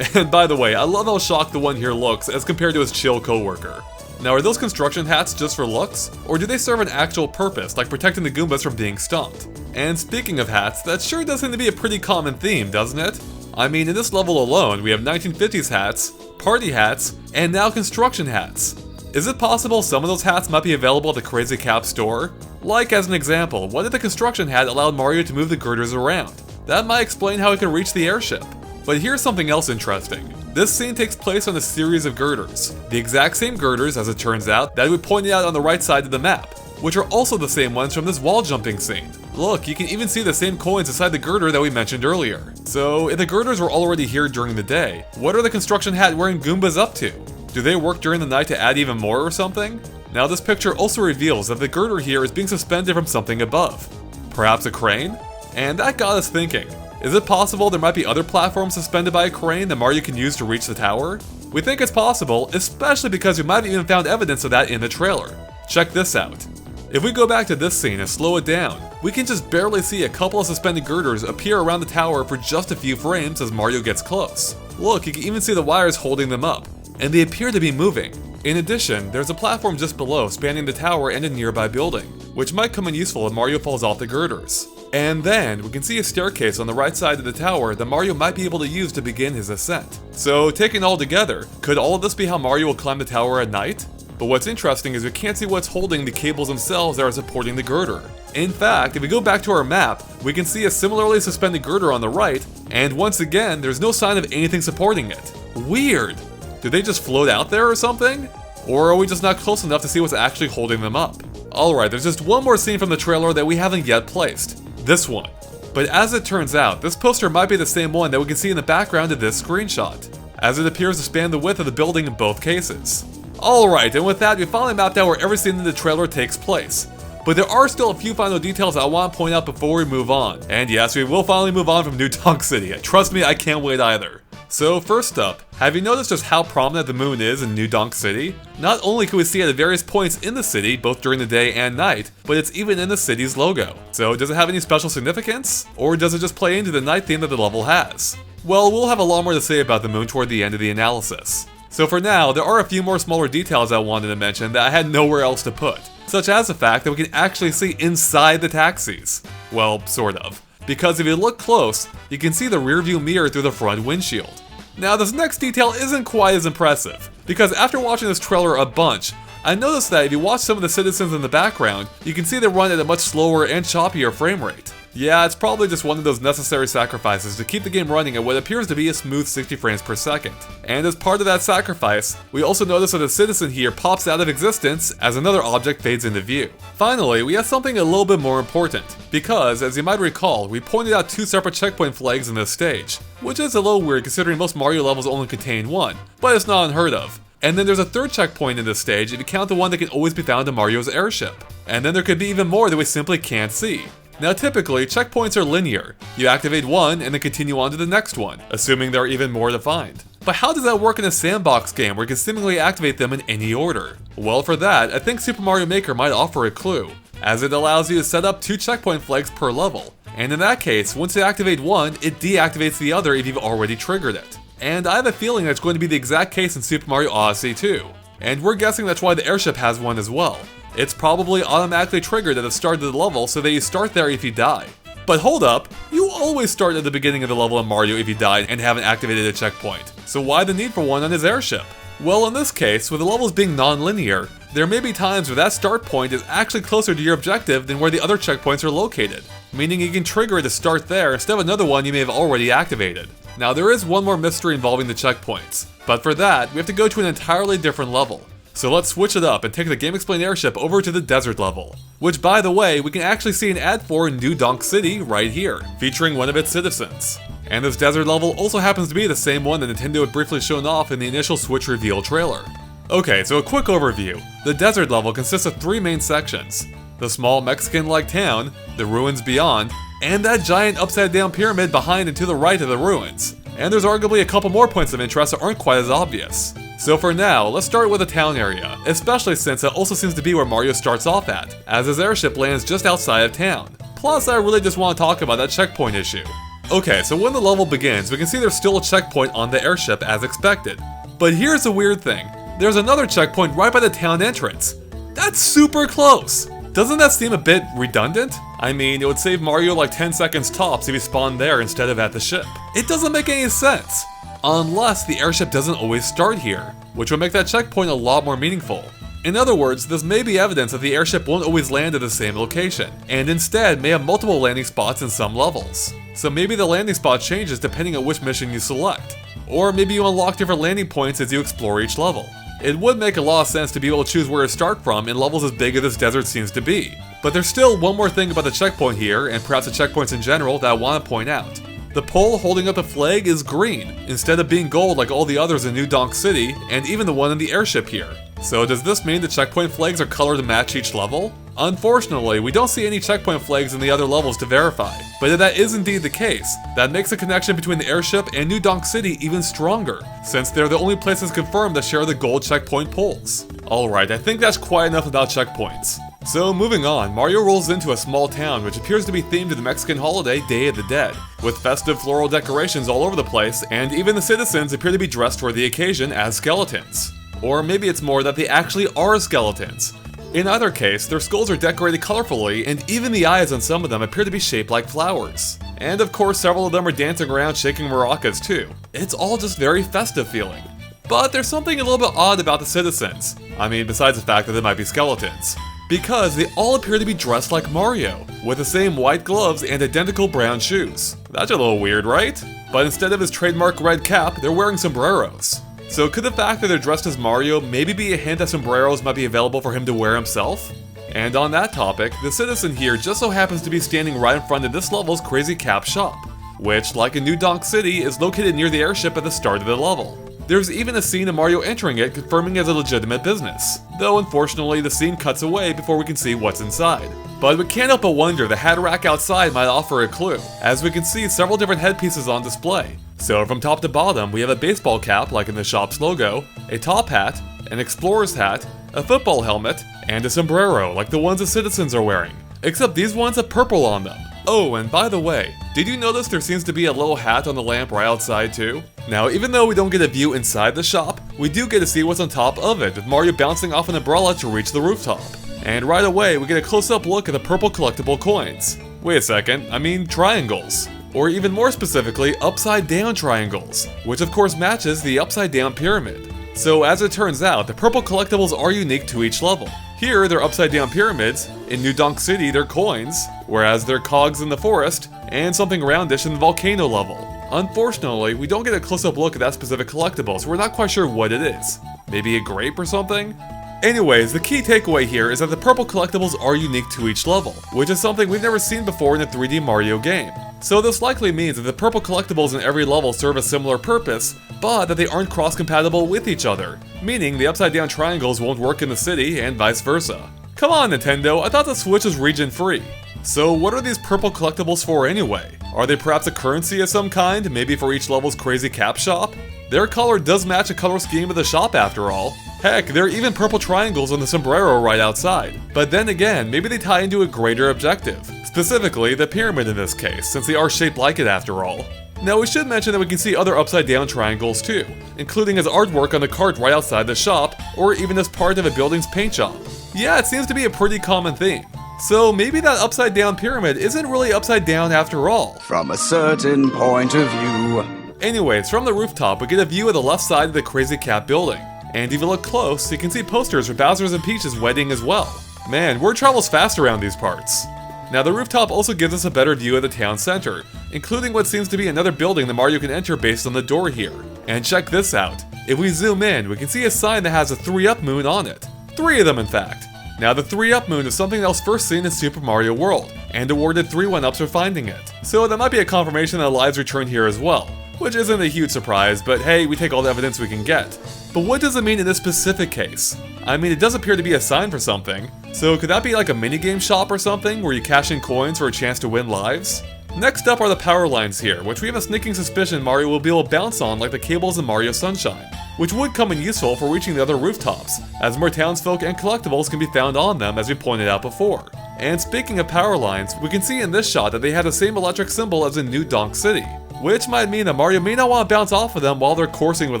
And by the way, I love how shocked the one here looks as compared to his chill coworker. Now, are those construction hats just for looks, or do they serve an actual purpose, like protecting the Goombas from being stomped? And speaking of hats, that sure does seem to be a pretty common theme, doesn't it? I mean, in this level alone, we have 1950s hats, party hats, and now construction hats. Is it possible some of those hats might be available at the Crazy Cap store? Like, as an example, what if the construction hat allowed Mario to move the girders around? That might explain how he could reach the airship. But here's something else interesting. This scene takes place on a series of girders. The exact same girders, as it turns out, that we pointed out on the right side of the map, which are also the same ones from this wall jumping scene. Look, you can even see the same coins inside the girder that we mentioned earlier. So, if the girders were already here during the day, what are the construction hat wearing Goombas up to? Do they work during the night to add even more or something? Now this picture also reveals that the girder here is being suspended from something above. Perhaps a crane? And that got us thinking. Is it possible there might be other platforms suspended by a crane that Mario can use to reach the tower? We think it's possible, especially because we might have even found evidence of that in the trailer. Check this out. If we go back to this scene and slow it down, we can just barely see a couple of suspended girders appear around the tower for just a few frames as Mario gets close. Look, you can even see the wires holding them up, and they appear to be moving. In addition, there's a platform just below spanning the tower and a nearby building, which might come in useful if Mario falls off the girders. And then, we can see a staircase on the right side of the tower that Mario might be able to use to begin his ascent. So, taken all together, could all of this be how Mario will climb the tower at night? But what's interesting is we can't see what's holding the cables themselves that are supporting the girder. In fact, if we go back to our map, we can see a similarly suspended girder on the right, and once again, there's no sign of anything supporting it. Weird! Did they just float out there or something? Or are we just not close enough to see what's actually holding them up? Alright, there's just one more scene from the trailer that we haven't yet placed. This one. But as it turns out, this poster might be the same one that we can see in the background of this screenshot, as it appears to span the width of the building in both cases. Alright, and with that, we finally mapped out where every scene in the trailer takes place. But there are still a few final details I want to point out before we move on. And yes, we will finally move on from New Donk City. Trust me, I can't wait either. So first up, have you noticed just how prominent the moon is in New Donk City? Not only can we see it at various points in the city, both during the day and night, but it's even in the city's logo. So does it have any special significance? Or does it just play into the night theme that the level has? Well, we'll have a lot more to say about the moon toward the end of the analysis. So for now, there are a few more smaller details I wanted to mention that I had nowhere else to put, such as the fact that we can actually see inside the taxis. Well, sort of. Because if you look close, you can see the rearview mirror through the front windshield. Now this next detail isn't quite as impressive, because after watching this trailer a bunch, I noticed that if you watch some of the citizens in the background, you can see they run at a much slower and choppier frame rate. Yeah, it's probably just one of those necessary sacrifices to keep the game running at what appears to be a smooth 60 frames per second. And as part of that sacrifice, we also notice that a citizen here pops out of existence as another object fades into view. Finally, we have something a little bit more important, because, as you might recall, we pointed out 2 separate checkpoint flags in this stage, which is a little weird considering most Mario levels only contain one, but it's not unheard of. And then there's a 3rd checkpoint in this stage if you count the one that can always be found in Mario's airship. And then there could be even more that we simply can't see. Now typically, checkpoints are linear. You activate one and then continue on to the next one, assuming there are even more to find. But how does that work in a sandbox game where you can seemingly activate them in any order? Well, for that, I think Super Mario Maker might offer a clue, as it allows you to set up 2 checkpoint flags per level. And in that case, once you activate one, it deactivates the other if you've already triggered it. And I have a feeling that's going to be the exact case in Super Mario Odyssey too. And we're guessing that's why the airship has one as well. It's probably automatically triggered at the start of the level so that you start there if you die. But hold up, you always start at the beginning of the level in Mario if you died and haven't activated a checkpoint. So why the need for one on his airship? Well, in this case, with the levels being non-linear, there may be times where that start point is actually closer to your objective than where the other checkpoints are located, meaning you can trigger it to start there instead of another one you may have already activated. Now there is one more mystery involving the checkpoints, but for that, we have to go to an entirely different level. So let's switch it up and take the Game Explain airship over to the desert level, which by the way, we can actually see an ad for in New Donk City right here, featuring one of its citizens. And this desert level also happens to be the same one that Nintendo had briefly shown off in the initial Switch reveal trailer. Okay, so a quick overview. The desert level consists of 3 main sections: the small Mexican-like town, the ruins beyond, and that giant upside-down pyramid behind and to the right of the ruins. And there's arguably a couple more points of interest that aren't quite as obvious. So for now, let's start with the town area, especially since that also seems to be where Mario starts off at, as his airship lands just outside of town. Plus, I really just want to talk about that checkpoint issue. Okay, so when the level begins, we can see there's still a checkpoint on the airship as expected. But here's the weird thing. There's another checkpoint right by the town entrance. That's super close! Doesn't that seem a bit redundant? I mean, it would save Mario like 10 seconds tops if he spawned there instead of at the ship. It doesn't make any sense! Unless the airship doesn't always start here, which would make that checkpoint a lot more meaningful. In other words, this may be evidence that the airship won't always land at the same location, and instead may have multiple landing spots in some levels. So maybe the landing spot changes depending on which mission you select. Or maybe you unlock different landing points as you explore each level. It would make a lot of sense to be able to choose where to start from in levels as big as this desert seems to be. But there's still one more thing about the checkpoint here, and perhaps the checkpoints in general, that I want to point out. The pole holding up the flag is green, instead of being gold like all the others in New Donk City, and even the one in the airship here. So does this mean the checkpoint flags are colored to match each level? Unfortunately, we don't see any checkpoint flags in the other levels to verify, but if that is indeed the case, that makes the connection between the airship and New Donk City even stronger, since they're the only places confirmed that share the gold checkpoint poles. Alright, I think that's quite enough about checkpoints. So moving on, Mario rolls into a small town which appears to be themed to the Mexican holiday Day of the Dead, with festive floral decorations all over the place, and even the citizens appear to be dressed for the occasion as skeletons. Or maybe it's more that they actually are skeletons. In either case, their skulls are decorated colorfully, and even the eyes on some of them appear to be shaped like flowers. And of course, several of them are dancing around shaking maracas too. It's all just very festive feeling. But there's something a little bit odd about the citizens. I mean, besides the fact that they might be skeletons. Because they all appear to be dressed like Mario, with the same white gloves and identical brown shoes. That's a little weird, right? But instead of his trademark red cap, they're wearing sombreros. So could the fact that they're dressed as Mario maybe be a hint that sombreros might be available for him to wear himself? And on that topic, the citizen here just so happens to be standing right in front of this level's Crazy Cap shop, which, like in New Donk City, is located near the airship at the start of the level. There's even a scene of Mario entering it confirming as a legitimate business, though unfortunately the scene cuts away before we can see what's inside. But we can't help but wonder the hat rack outside might offer a clue, as we can see several different headpieces on display. So from top to bottom, we have a baseball cap like in the shop's logo, a top hat, an explorer's hat, a football helmet, and a sombrero like the ones the citizens are wearing. Except these ones have purple on them. Oh, and by the way, did you notice there seems to be a little hat on the lamp right outside too? Now, even though we don't get a view inside the shop, we do get to see what's on top of it, with Mario bouncing off an umbrella to reach the rooftop. And right away, we get a close-up look at the purple collectible coins. Wait a second, I mean triangles. Or even more specifically, upside-down triangles, which of course matches the upside-down pyramid. So as it turns out, the purple collectibles are unique to each level. Here, they're upside-down pyramids, in New Donk City, they're coins, whereas they're cogs in the forest, and something roundish in the Volcano level. Unfortunately, we don't get a close-up look at that specific collectible, so we're not quite sure what it is. Maybe a grape or something? Anyways, the key takeaway here is that the purple collectibles are unique to each level, which is something we've never seen before in a 3D Mario game. So this likely means that the purple collectibles in every level serve a similar purpose, but that they aren't cross-compatible with each other, meaning the upside-down triangles won't work in the city and vice versa. Come on, Nintendo, I thought the Switch was region-free. So what are these purple collectibles for anyway? Are they perhaps a currency of some kind, maybe for each level's Crazy Cap shop? Their color does match the color scheme of the shop after all. Heck, there are even purple triangles on the sombrero right outside. But then again, maybe they tie into a greater objective. Specifically, the pyramid in this case, since they are shaped like it after all. Now we should mention that we can see other upside down triangles too, including as artwork on the cart right outside the shop, or even as part of a building's paint job. Yeah, it seems to be a pretty common theme. So maybe that upside down pyramid isn't really upside down after all. From a certain point of view. Anyways, from the rooftop we get a view of the left side of the Crazy Cat building. And if you look close, you can see posters for Bowser's and Peach's wedding as well. Man, word travels fast around these parts. Now the rooftop also gives us a better view of the town center, including what seems to be another building that Mario can enter based on the door here. And check this out. If we zoom in, we can see a sign that has a 3-up moon on it. 3 of them in fact. Now the 3-up moon is something that was first seen in Super Mario World, and awarded 3 1-ups for finding it. So that might be a confirmation that lives return here as well, which isn't a huge surprise, but hey, we take all the evidence we can get. But what does it mean in this specific case? I mean, it does appear to be a sign for something, so could that be like a minigame shop or something, where you cash in coins for a chance to win lives? Next up are the power lines here, which we have a sneaking suspicion Mario will be able to bounce on like the cables in Mario Sunshine, which would come in useful for reaching the other rooftops, as more townsfolk and collectibles can be found on them as we pointed out before. And speaking of power lines, we can see in this shot that they have the same electric symbol as in New Donk City, which might mean that Mario may not want to bounce off of them while they're coursing with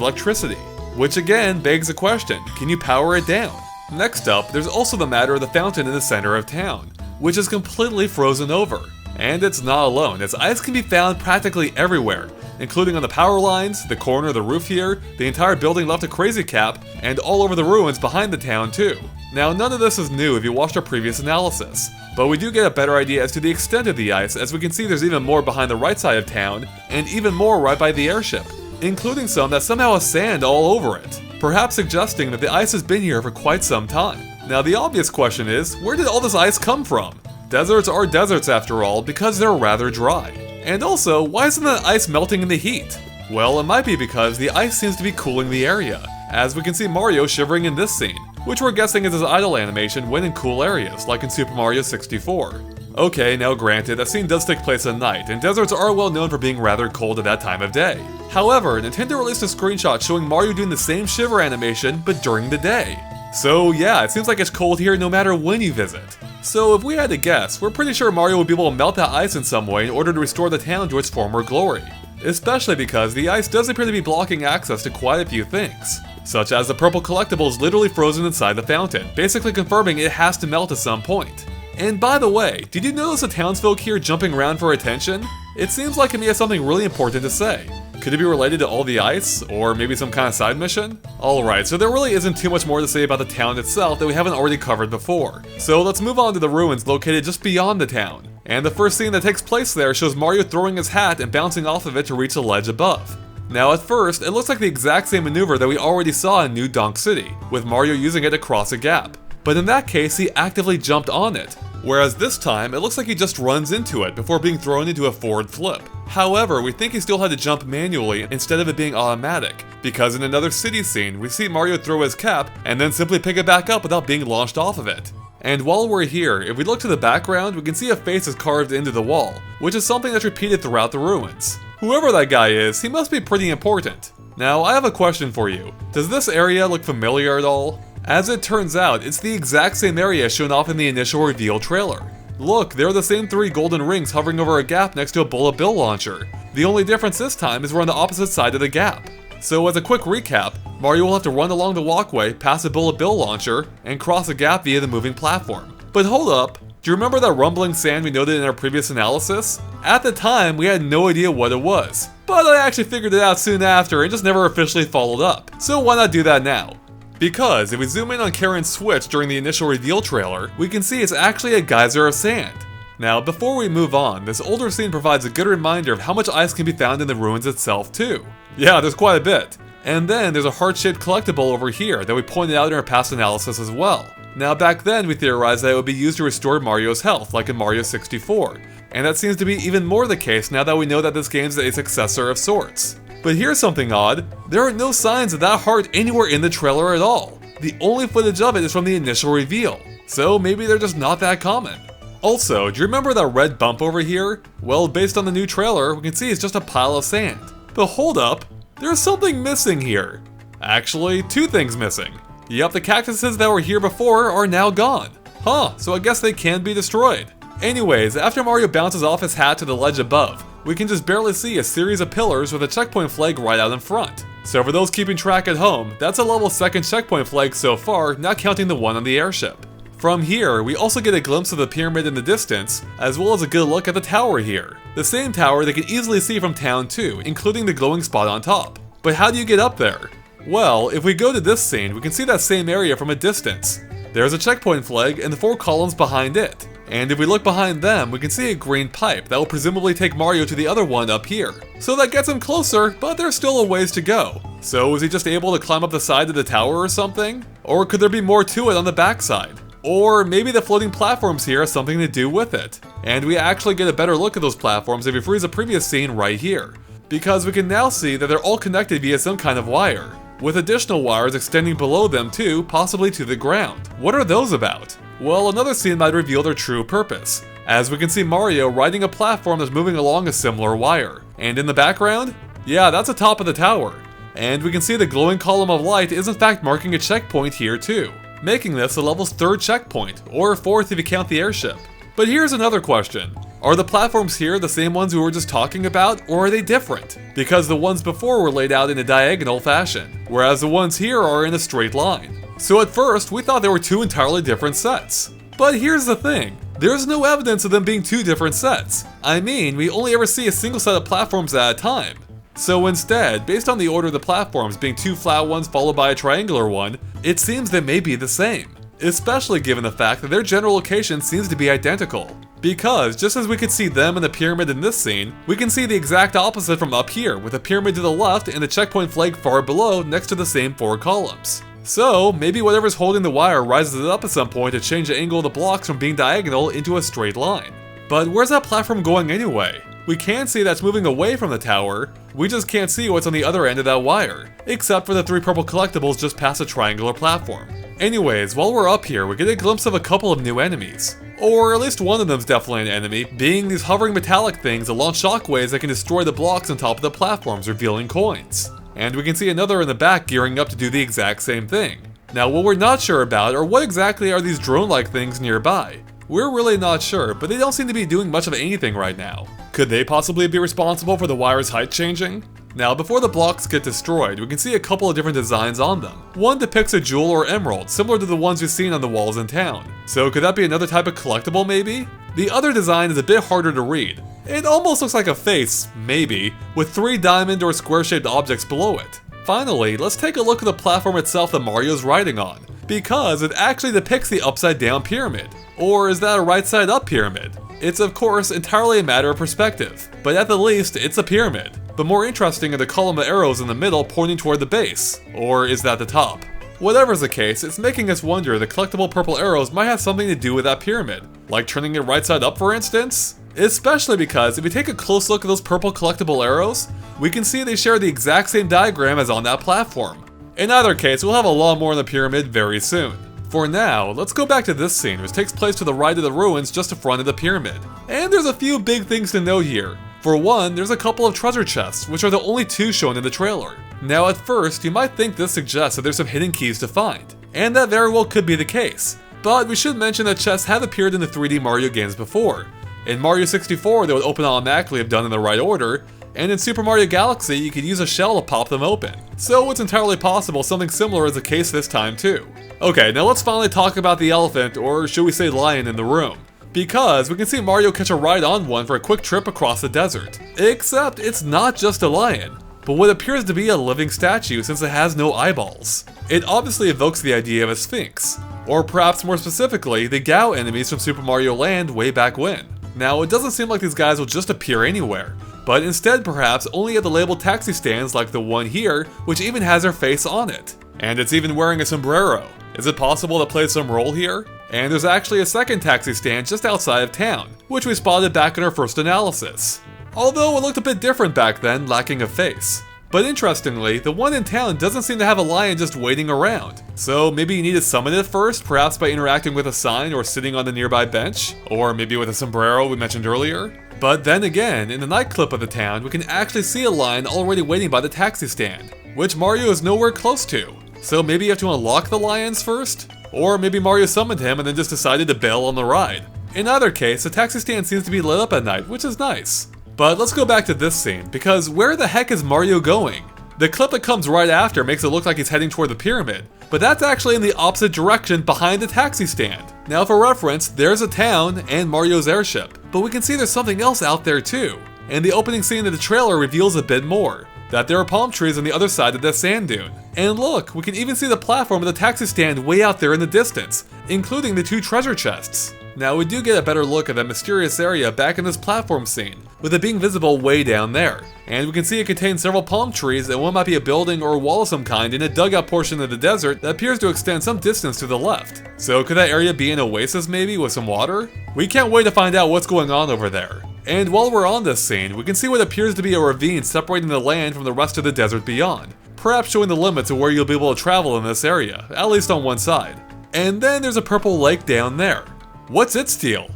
electricity. Which again begs the question, can you power it down? Next up, there's also the matter of the fountain in the center of town, which is completely frozen over. And it's not alone, as ice can be found practically everywhere, including on the power lines, the corner of the roof here, the entire building left a crazy cap, and all over the ruins behind the town too. Now, none of this is new if you watched our previous analysis, but we do get a better idea as to the extent of the ice, as we can see there's even more behind the right side of town, and even more right by the airship, including some that somehow has sand all over it, perhaps suggesting that the ice has been here for quite some time. Now, the obvious question is, where did all this ice come from? Deserts are deserts after all, because they're rather dry. And also, why isn't the ice melting in the heat? Well, it might be because the ice seems to be cooling the area, as we can see Mario shivering in this scene, which we're guessing is his idle animation when in cool areas, like in Super Mario 64. Okay, now granted, that scene does take place at night, and deserts are well known for being rather cold at that time of day. However, Nintendo released a screenshot showing Mario doing the same shiver animation, but during the day. So yeah, it seems like it's cold here no matter when you visit. So if we had to guess, we're pretty sure Mario would be able to melt that ice in some way in order to restore the town to its former glory. Especially because the ice does appear to be blocking access to quite a few things, such as the purple collectibles literally frozen inside the fountain, basically confirming it has to melt at some point. And by the way, did you notice the townsfolk here jumping around for attention? It seems like it may have something really important to say. Could it be related to all the ice, or maybe some kind of side mission? Alright, so there really isn't too much more to say about the town itself that we haven't already covered before. So let's move on to the ruins located just beyond the town. And the first scene that takes place there shows Mario throwing his hat and bouncing off of it to reach the ledge above. Now at first, it looks like the exact same maneuver that we already saw in New Donk City, with Mario using it to cross a gap. But in that case, he actively jumped on it, whereas this time, it looks like he just runs into it before being thrown into a forward flip. However, we think he still had to jump manually instead of it being automatic, because in another city scene, we see Mario throw his cap and then simply pick it back up without being launched off of it. And while we're here, if we look to the background, we can see a face is carved into the wall, which is something that's repeated throughout the ruins. Whoever that guy is, he must be pretty important. Now, I have a question for you. Does this area look familiar at all? As it turns out, it's the exact same area shown off in the initial reveal trailer. Look, there are the same 3 golden rings hovering over a gap next to a bullet bill launcher. The only difference this time is we're on the opposite side of the gap. So as a quick recap, Mario will have to run along the walkway, past a bullet bill launcher, and cross a gap via the moving platform. But hold up, do you remember that rumbling sound we noted in our previous analysis? At the time, we had no idea what it was, but I actually figured it out soon after and just never officially followed up. So why not do that now? Because if we zoom in on Karen's switch during the initial reveal trailer, we can see it's actually a geyser of sand. Now, before we move on, this older scene provides a good reminder of how much ice can be found in the ruins itself too. Yeah, there's quite a bit. And then there's a heart-shaped collectible over here that we pointed out in our past analysis as well. Now, back then we theorized that it would be used to restore Mario's health, like in Mario 64. And that seems to be even more the case now that we know that this game's a successor of sorts. But here's something odd. There are no signs of that heart anywhere in the trailer at all. The only footage of it is from the initial reveal. So maybe they're just not that common. Also, do you remember that red bump over here? Well, based on the new trailer, we can see it's just a pile of sand. But hold up, there's something missing here. Actually, 2 things missing. Yep, the cactuses that were here before are now gone. Huh, so I guess they can be destroyed. Anyways, after Mario bounces off his hat to the ledge above, we can just barely see a series of pillars with a checkpoint flag right out in front. So for those keeping track at home, that's a level 2nd checkpoint flag so far, not counting the one on the airship. From here, we also get a glimpse of the pyramid in the distance, as well as a good look at the tower here. The same tower they can easily see from town too, including the glowing spot on top. But how do you get up there? Well, if we go to this scene, we can see that same area from a distance. There's a checkpoint flag and the 4 columns behind it. And if we look behind them, we can see a green pipe that will presumably take Mario to the other one up here. So that gets him closer, but there's still a ways to go. So is he just able to climb up the side of the tower or something? Or could there be more to it on the backside? Or maybe the floating platforms here have something to do with it. And we actually get a better look at those platforms if we freeze a previous scene right here. Because we can now see that they're all connected via some kind of wire, with additional wires extending below them too, possibly to the ground. What are those about? Well, another scene might reveal their true purpose, as we can see Mario riding a platform that's moving along a similar wire. And in the background? Yeah, that's the top of the tower. And we can see the glowing column of light is in fact marking a checkpoint here too, making this the level's 3rd checkpoint, or 4th if you count the airship. But here's another question. Are the platforms here the same ones we were just talking about, or are they different? Because the ones before were laid out in a diagonal fashion, whereas the ones here are in a straight line. So at first, we thought they were 2 entirely different sets. But here's the thing, there's no evidence of them being 2 different sets. I mean, we only ever see a single set of platforms at a time. So instead, based on the order of the platforms being 2 flat ones followed by a triangular one, it seems they may be the same. Especially given the fact that their general location seems to be identical. Because, just as we could see them and the pyramid in this scene, we can see the exact opposite from up here, with a pyramid to the left and the checkpoint flag far below next to the same 4 columns. So, maybe whatever's holding the wire rises it up at some point to change the angle of the blocks from being diagonal into a straight line. But where's that platform going anyway? We can see that's moving away from the tower, we just can't see what's on the other end of that wire, except for the 3 purple collectibles just past the triangular platform. Anyways, while we're up here, we get a glimpse of a couple of new enemies. Or at least one of them's definitely an enemy, being these hovering metallic things that launch shockwaves that can destroy the blocks on top of the platforms, revealing coins. And we can see another in the back gearing up to do the exact same thing. Now, what we're not sure about are what exactly are these drone-like things nearby. We're really not sure, but they don't seem to be doing much of anything right now. Could they possibly be responsible for the wire's height changing? Now, before the blocks get destroyed, we can see a couple of different designs on them. One depicts a jewel or emerald, similar to the ones we've seen on the walls in town. So could that be another type of collectible maybe? The other design is a bit harder to read. It almost looks like a face, maybe, with 3 diamond or square-shaped objects below it. Finally, let's take a look at the platform itself that Mario's riding on, because it actually depicts the upside-down pyramid. Or is that a right-side-up pyramid? It's of course entirely a matter of perspective, but at the least, it's a pyramid. But more interesting are the column of arrows in the middle pointing toward the base, or is that the top? Whatever's the case, it's making us wonder the collectible purple arrows might have something to do with that pyramid, like turning it right side up for instance? Especially because if we take a close look at those purple collectible arrows, we can see they share the exact same diagram as on that platform. In either case, we'll have a lot more on the pyramid very soon. For now, let's go back to this scene, which takes place to the right of the ruins just in front of the pyramid. And there's a few big things to note here. For one, there's a couple of treasure chests, which are the only 2 shown in the trailer. Now at first, you might think this suggests that there's some hidden keys to find, and that very well could be the case. But we should mention that chests have appeared in the 3D Mario games before. In Mario 64, they would open automatically if done in the right order, and in Super Mario Galaxy, you could use a shell to pop them open. So it's entirely possible something similar is the case this time too. Okay, now let's finally talk about the elephant, or should we say lion, in the room. Because we can see Mario catch a ride on one for a quick trip across the desert. Except it's not just a lion, but what appears to be a living statue since it has no eyeballs. It obviously evokes the idea of a sphinx, or perhaps more specifically, the Gao enemies from Super Mario Land way back when. Now, it doesn't seem like these guys will just appear anywhere, but instead perhaps only at the labeled taxi stands like the one here, which even has their face on it. And it's even wearing a sombrero. Is it possible to play some role here? And there's actually a second taxi stand just outside of town, which we spotted back in our first analysis. Although it looked a bit different back then, lacking a face. But interestingly, the one in town doesn't seem to have a lion just waiting around. So maybe you need to summon it first, perhaps by interacting with a sign or sitting on the nearby bench, or maybe with a sombrero we mentioned earlier. But then again, in the night clip of the town, we can actually see a lion already waiting by the taxi stand, which Mario is nowhere close to. So maybe you have to unlock the lions first? Or maybe Mario summoned him and then just decided to bail on the ride. In either case, the taxi stand seems to be lit up at night, which is nice. But let's go back to this scene, because where the heck is Mario going? The clip that comes right after makes it look like he's heading toward the pyramid, but that's actually in the opposite direction behind the taxi stand. Now for reference, there's a town and Mario's airship, but we can see there's something else out there too. And the opening scene of the trailer reveals a bit more, that there are palm trees on the other side of that sand dune. And look, we can even see the platform of the taxi stand way out there in the distance, including the 2 treasure chests. Now we do get a better look at that mysterious area back in this platform scene, with it being visible way down there. And we can see it contains several palm trees and one might be a building or a wall of some kind in a dugout portion of the desert that appears to extend some distance to the left. So could that area be an oasis maybe with some water? We can't wait to find out what's going on over there. And while we're on this scene, we can see what appears to be a ravine separating the land from the rest of the desert beyond, perhaps showing the limits of where you'll be able to travel in this area, at least on one side. And then there's a purple lake down there. What's its deal?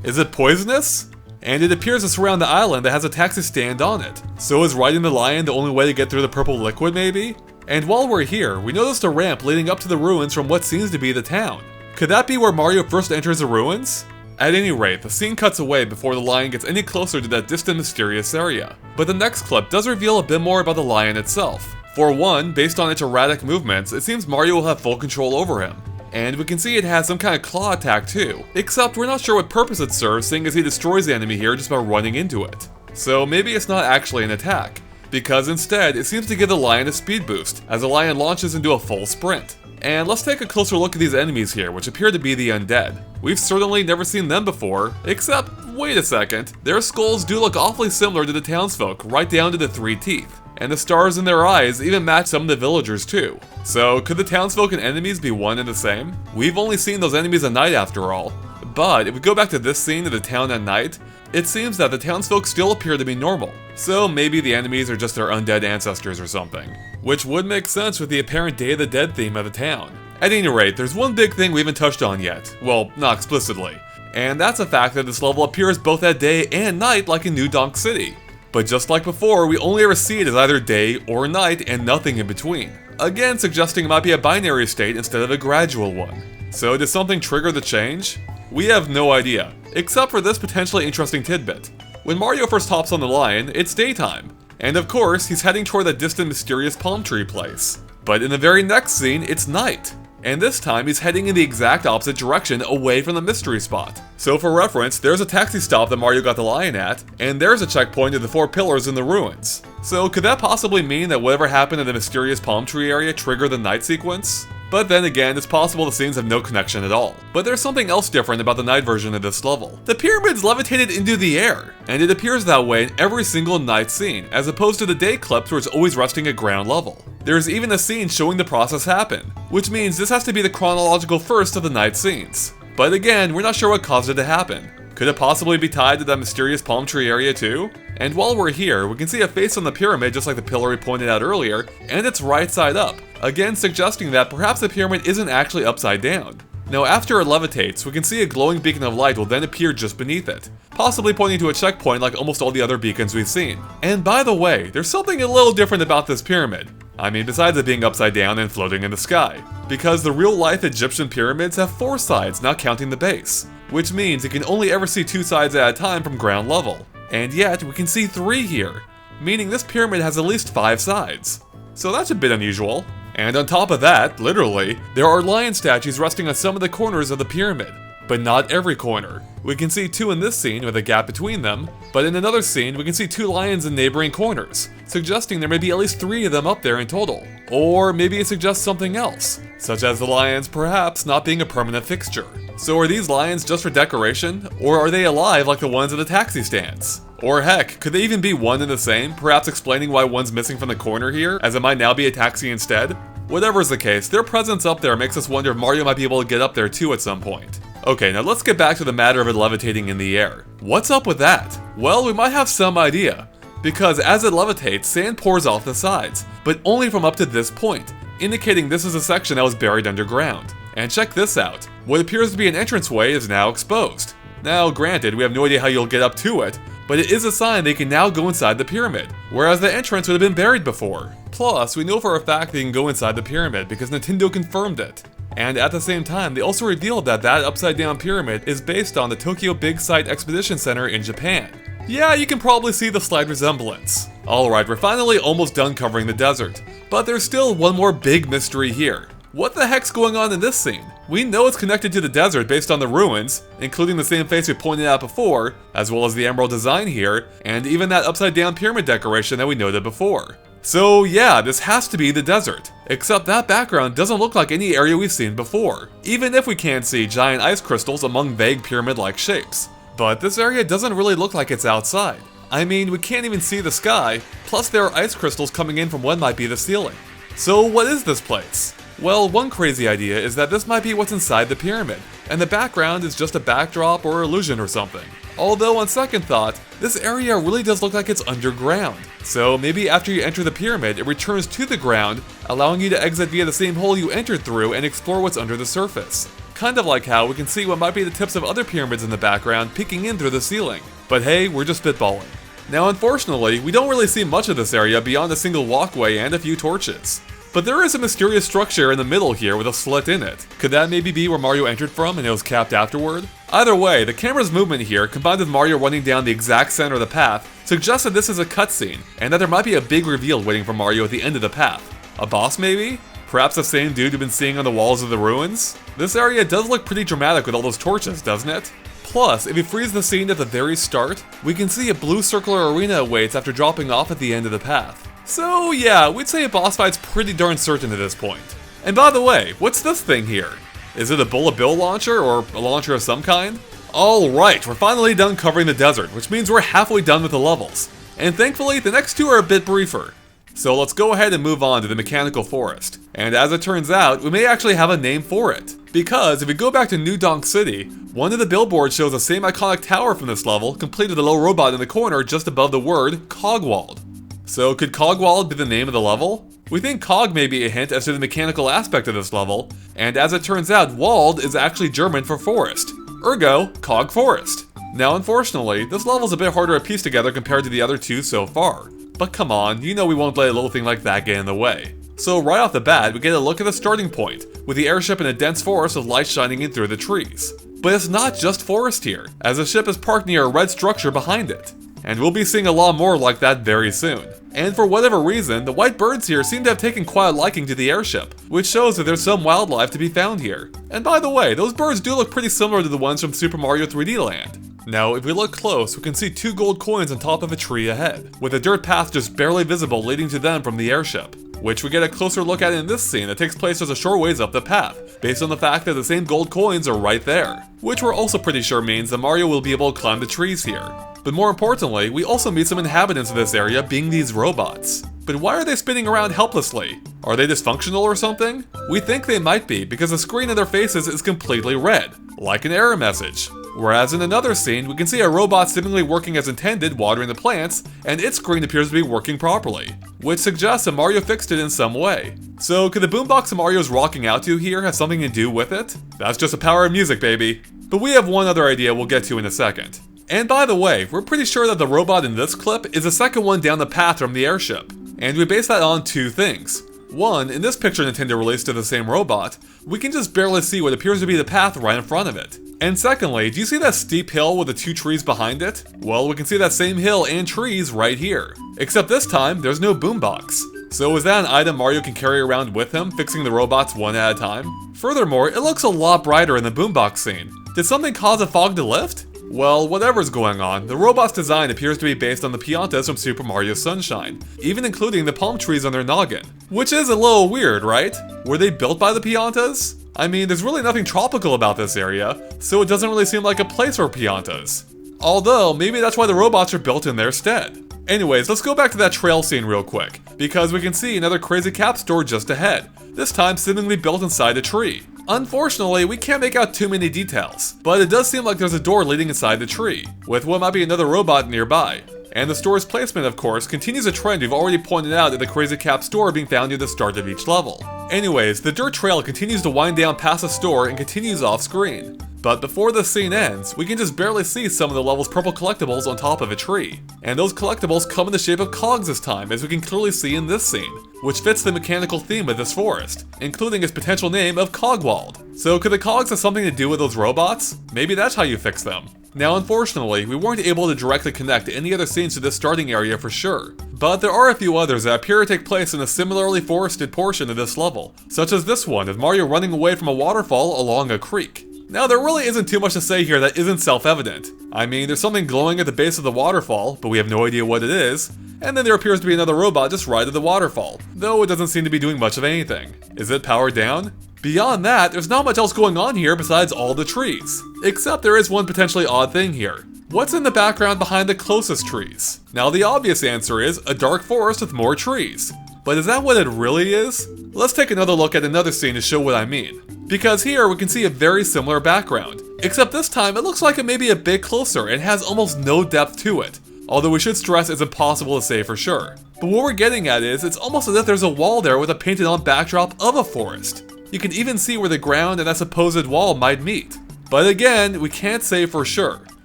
Is it poisonous? And it appears to surround the island that has a taxi stand on it. So is riding the lion the only way to get through the purple liquid maybe? And while we're here, we noticed a ramp leading up to the ruins from what seems to be the town. Could that be where Mario first enters the ruins? At any rate, the scene cuts away before the lion gets any closer to that distant mysterious area. But the next clip does reveal a bit more about the lion itself. For one, based on its erratic movements, it seems Mario will have full control over him. And we can see it has some kind of claw attack too, except we're not sure what purpose it serves seeing as he destroys the enemy here just by running into it. So maybe it's not actually an attack. because instead it seems to give the lion a speed boost as the lion launches into a full sprint. And let's take a closer look at these enemies here, which appear to be the undead. We've certainly never seen them before, except, wait a second, their skulls do look awfully similar to the townsfolk, right down to the 3 teeth. And the stars in their eyes even match some of the villagers too. So could the townsfolk and enemies be one and the same? We've only seen those enemies at night after all. But if we go back to this scene of the town at night, it seems that the townsfolk still appear to be normal. So maybe the enemies are just their undead ancestors or something. Which would make sense with the apparent Day of the Dead theme of the town. At any rate, there's one big thing we haven't touched on yet. Well, not explicitly. And that's the fact that this level appears both at day and night like in New Donk City. But just like before, we only ever see it as either day or night and nothing in between. Again, suggesting it might be a binary state instead of a gradual one. So does something trigger the change? We have no idea, except for this potentially interesting tidbit. When Mario first hops on the lion, it's daytime. And of course, he's heading toward that distant mysterious palm tree place. But in the very next scene, it's night. And this time, he's heading in the exact opposite direction away from the mystery spot. So for reference, there's a taxi stop that Mario got the lion at, and there's a checkpoint of the 4 pillars in the ruins. So could that possibly mean that whatever happened in the mysterious palm tree area triggered the night sequence? But then again, it's possible the scenes have no connection at all. But there's something else different about the night version of this level. The pyramid's levitated into the air, and it appears that way in every single night scene, as opposed to the day clips where it's always resting at ground level. There's even a scene showing the process happen, which means this has to be the chronological first of the night scenes. But again, we're not sure what caused it to happen. Could it possibly be tied to that mysterious palm tree area too? And while we're here, we can see a face on the pyramid just like the pillar we pointed out earlier, and it's right side up, again suggesting that perhaps the pyramid isn't actually upside down. Now after it levitates, we can see a glowing beacon of light will then appear just beneath it, possibly pointing to a checkpoint like almost all the other beacons we've seen. And by the way, there's something a little different about this pyramid. I mean, besides it being upside down and floating in the sky. Because the real-life Egyptian pyramids have 4 sides, not counting the base. Which means you can only ever see 2 sides at a time from ground level. And yet, we can see 3 here. Meaning this pyramid has at least 5 sides. So that's a bit unusual. And on top of that, literally, there are lion statues resting on some of the corners of the pyramid. But not every corner. We can see 2 in this scene with a gap between them, but in another scene we can see 2 lions in neighboring corners, suggesting there may be at least 3 of them up there in total. Or maybe it suggests something else, such as the lions perhaps not being a permanent fixture. So are these lions just for decoration, or are they alive like the ones at the taxi stands? Or heck, could they even be one and the same, perhaps explaining why one's missing from the corner here, as it might now be a taxi instead? Whatever's the case, their presence up there makes us wonder if Mario might be able to get up there too at some point. Okay, now let's get back to the matter of it levitating in the air. What's up with that? Well, we might have some idea. Because as it levitates, sand pours off the sides, but only from up to this point, indicating this is a section that was buried underground. And check this out. What appears to be an entranceway is now exposed. Now, granted, we have no idea how you'll get up to it, but it is a sign they can now go inside the pyramid, whereas the entrance would have been buried before. Plus, we know for a fact they can go inside the pyramid because Nintendo confirmed it. And at the same time, they also revealed that that upside down pyramid is based on the Tokyo Big Sight Expedition Center in Japan. Yeah, you can probably see the slight resemblance. Alright, we're finally almost done covering the desert. But there's still one more big mystery here. What the heck's going on in this scene? We know it's connected to the desert based on the ruins, including the same face we pointed out before, as well as the emerald design here, and even that upside down pyramid decoration that we noted before. So yeah, this has to be the desert, except that background doesn't look like any area we've seen before, even if we can't see giant ice crystals among vague pyramid-like shapes. But this area doesn't really look like it's outside. I mean, we can't even see the sky, plus there are ice crystals coming in from what might be the ceiling. So what is this place? Well, one crazy idea is that this might be what's inside the pyramid, and the background is just a backdrop or illusion or something. Although on second thought, this area really does look like it's underground. So maybe after you enter the pyramid, it returns to the ground, allowing you to exit via the same hole you entered through and explore what's under the surface. Kind of like how we can see what might be the tips of other pyramids in the background peeking in through the ceiling. But hey, we're just spitballing. Now unfortunately, we don't really see much of this area beyond a single walkway and a few torches. But there is a mysterious structure in the middle here with a slit in it. Could that maybe be where Mario entered from and it was capped afterward? Either way, the camera's movement here, combined with Mario running down the exact center of the path, suggests that this is a cutscene, and that there might be a big reveal waiting for Mario at the end of the path. A boss maybe? Perhaps the same dude you've been seeing on the walls of the ruins? This area does look pretty dramatic with all those torches, doesn't it? Plus, if we freeze the scene at the very start, we can see a blue circular arena awaits after dropping off at the end of the path. So yeah, we'd say a boss fight's pretty darn certain at this point. And by the way, what's this thing here? Is it a bullet bill launcher or a launcher of some kind? Alright, we're finally done covering the desert, which means we're halfway done with the levels. And thankfully, the next two are a bit briefer. So let's go ahead and move on to the mechanical forest. And as it turns out, we may actually have a name for it. Because if we go back to New Donk City, one of the billboards shows the same iconic tower from this level, complete with a little robot in the corner just above the word Cogwald. So could Cogwald be the name of the level? We think Cog may be a hint as to the mechanical aspect of this level, and as it turns out, Wald is actually German for forest. Ergo, Cog Forest. Now unfortunately, this level's a bit harder to piece together compared to the other two so far. But come on, you know we won't let a little thing like that get in the way. So right off the bat, we get a look at the starting point, with the airship in a dense forest with light shining in through the trees. But it's not just forest here, as the ship is parked near a red structure behind it. And we'll be seeing a lot more like that very soon. And for whatever reason, the white birds here seem to have taken quite a liking to the airship, which shows that there's some wildlife to be found here. And by the way, those birds do look pretty similar to the ones from Super Mario 3D Land. Now, if we look close, we can see 2 gold coins on top of a tree ahead, with a dirt path just barely visible leading to them from the airship, which we get a closer look at in this scene that takes place just a short ways up the path, based on the fact that the same gold coins are right there, which we're also pretty sure means that Mario will be able to climb the trees here. But more importantly, we also meet some inhabitants of this area being these robots. But why are they spinning around helplessly? Are they dysfunctional or something? We think they might be because the screen of their faces is completely red, like an error message. Whereas in another scene, we can see a robot seemingly working as intended, watering the plants, and its screen appears to be working properly, which suggests that Mario fixed it in some way. So could the boombox that Mario's rocking out to here have something to do with it? That's just the power of music, baby. But we have one other idea we'll get to in a second. And by the way, we're pretty sure that the robot in this clip is the second one down the path from the airship. And we base that on 2 things. One, in this picture Nintendo released of the same robot, we can just barely see what appears to be the path right in front of it. And secondly, do you see that steep hill with the 2 trees behind it? Well, we can see that same hill and trees right here. Except this time, there's no boombox. So is that an item Mario can carry around with him, fixing the robots one at a time? Furthermore, it looks a lot brighter in the boombox scene. Did something cause a fog to lift? Well, whatever's going on, the robot's design appears to be based on the Piantas from Super Mario Sunshine, even including the palm trees on their noggin. Which is a little weird, right? Were they built by the Piantas? I mean, there's really nothing tropical about this area, so it doesn't really seem like a place for Piantas. Although, maybe that's why the robots are built in their stead. Anyways, let's go back to that trail scene real quick, because we can see another crazy cap store just ahead, this time seemingly built inside a tree. Unfortunately, we can't make out too many details, but it does seem like there's a door leading inside the tree, with what might be another robot nearby. And the store's placement, of course, continues a trend we've already pointed out at the Crazy Cap store being found near the start of each level. Anyways, the dirt trail continues to wind down past the store and continues off screen. But before the scene ends, we can just barely see some of the level's purple collectibles on top of a tree. And those collectibles come in the shape of cogs this time, as we can clearly see in this scene, which fits the mechanical theme of this forest, including its potential name of Cogwald. So could the cogs have something to do with those robots? Maybe that's how you fix them. Now unfortunately, we weren't able to directly connect any other scenes to this starting area for sure, but there are a few others that appear to take place in a similarly forested portion of this level, such as this one of Mario running away from a waterfall along a creek. Now there really isn't too much to say here that isn't self-evident. I mean, there's something glowing at the base of the waterfall, but we have no idea what it is, and then there appears to be another robot just right at the waterfall, though it doesn't seem to be doing much of anything. Is it powered down? Beyond that, there's not much else going on here besides all the trees. Except there is one potentially odd thing here. What's in the background behind the closest trees? Now the obvious answer is a dark forest with more trees. But is that what it really is? Let's take another look at another scene to show what I mean. Because here we can see a very similar background. Except this time it looks like it may be a bit closer and has almost no depth to it. Although we should stress it's impossible to say for sure. But what we're getting at is, it's almost as if there's a wall there with a painted on backdrop of a forest. You can even see where the ground and that supposed wall might meet. But again, we can't say for sure.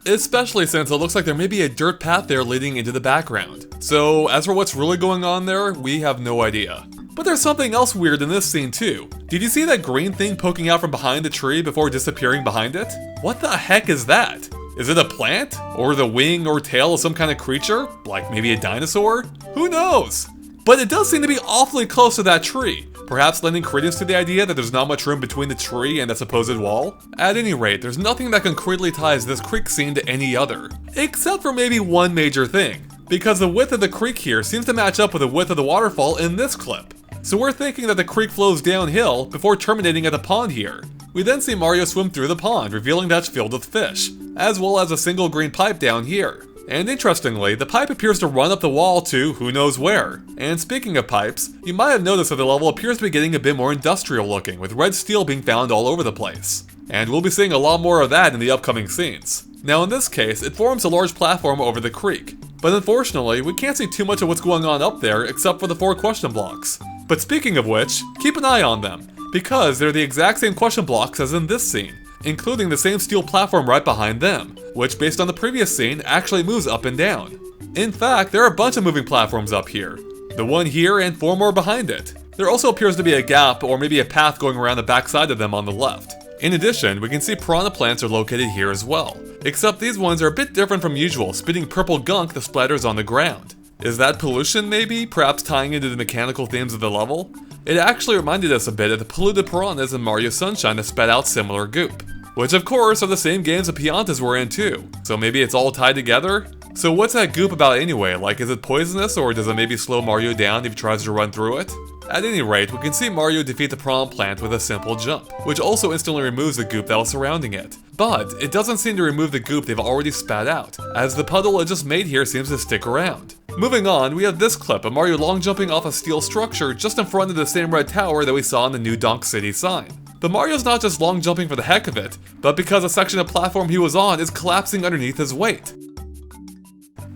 Especially since it looks like there may be a dirt path there leading into the background. So as for what's really going on there, we have no idea. But there's something else weird in this scene too. Did you see that green thing poking out from behind the tree before disappearing behind it? What the heck is that? Is it a plant? Or the wing or tail of some kind of creature? Like maybe a dinosaur? Who knows? But it does seem to be awfully close to that tree, Perhaps lending credence to the idea that there's not much room between the tree and the supposed wall? At any rate, there's nothing that concretely ties this creek scene to any other. Except for maybe one major thing, because the width of the creek here seems to match up with the width of the waterfall in this clip. So we're thinking that the creek flows downhill before terminating at the pond here. We then see Mario swim through the pond, revealing that it's filled with fish, as well as a single green pipe down here. And interestingly, the pipe appears to run up the wall to who knows where. And speaking of pipes, you might have noticed that the level appears to be getting a bit more industrial looking, with red steel being found all over the place. And we'll be seeing a lot more of that in the upcoming scenes. Now in this case, it forms a large platform over the creek. But unfortunately, we can't see too much of what's going on up there except for the 4 question blocks. But speaking of which, keep an eye on them, because they're the exact same question blocks as in this scene, including the same steel platform right behind them, which based on the previous scene actually moves up and down. In fact, there are a bunch of moving platforms up here. The one here and 4 more behind it. There also appears to be a gap or maybe a path going around the backside of them on the left. In addition, we can see piranha plants are located here as well, except these ones are a bit different from usual, spitting purple gunk that splatters on the ground. Is that pollution maybe, perhaps tying into the mechanical themes of the level? It actually reminded us a bit of the polluted piranhas in Mario Sunshine that spat out similar goop. Which of course are the same games the Piantas were in too, so maybe it's all tied together? So what's that goop about anyway, like is it poisonous or does it maybe slow Mario down if he tries to run through it? At any rate, we can see Mario defeat the piranha plant with a simple jump, which also instantly removes the goop that was surrounding it. But it doesn't seem to remove the goop they've already spat out, as the puddle it just made here seems to stick around. Moving on, we have this clip of Mario long jumping off a steel structure just in front of the same red tower that we saw in the new Donk City sign. But Mario's not just long jumping for the heck of it, but because a section of platform he was on is collapsing underneath his weight.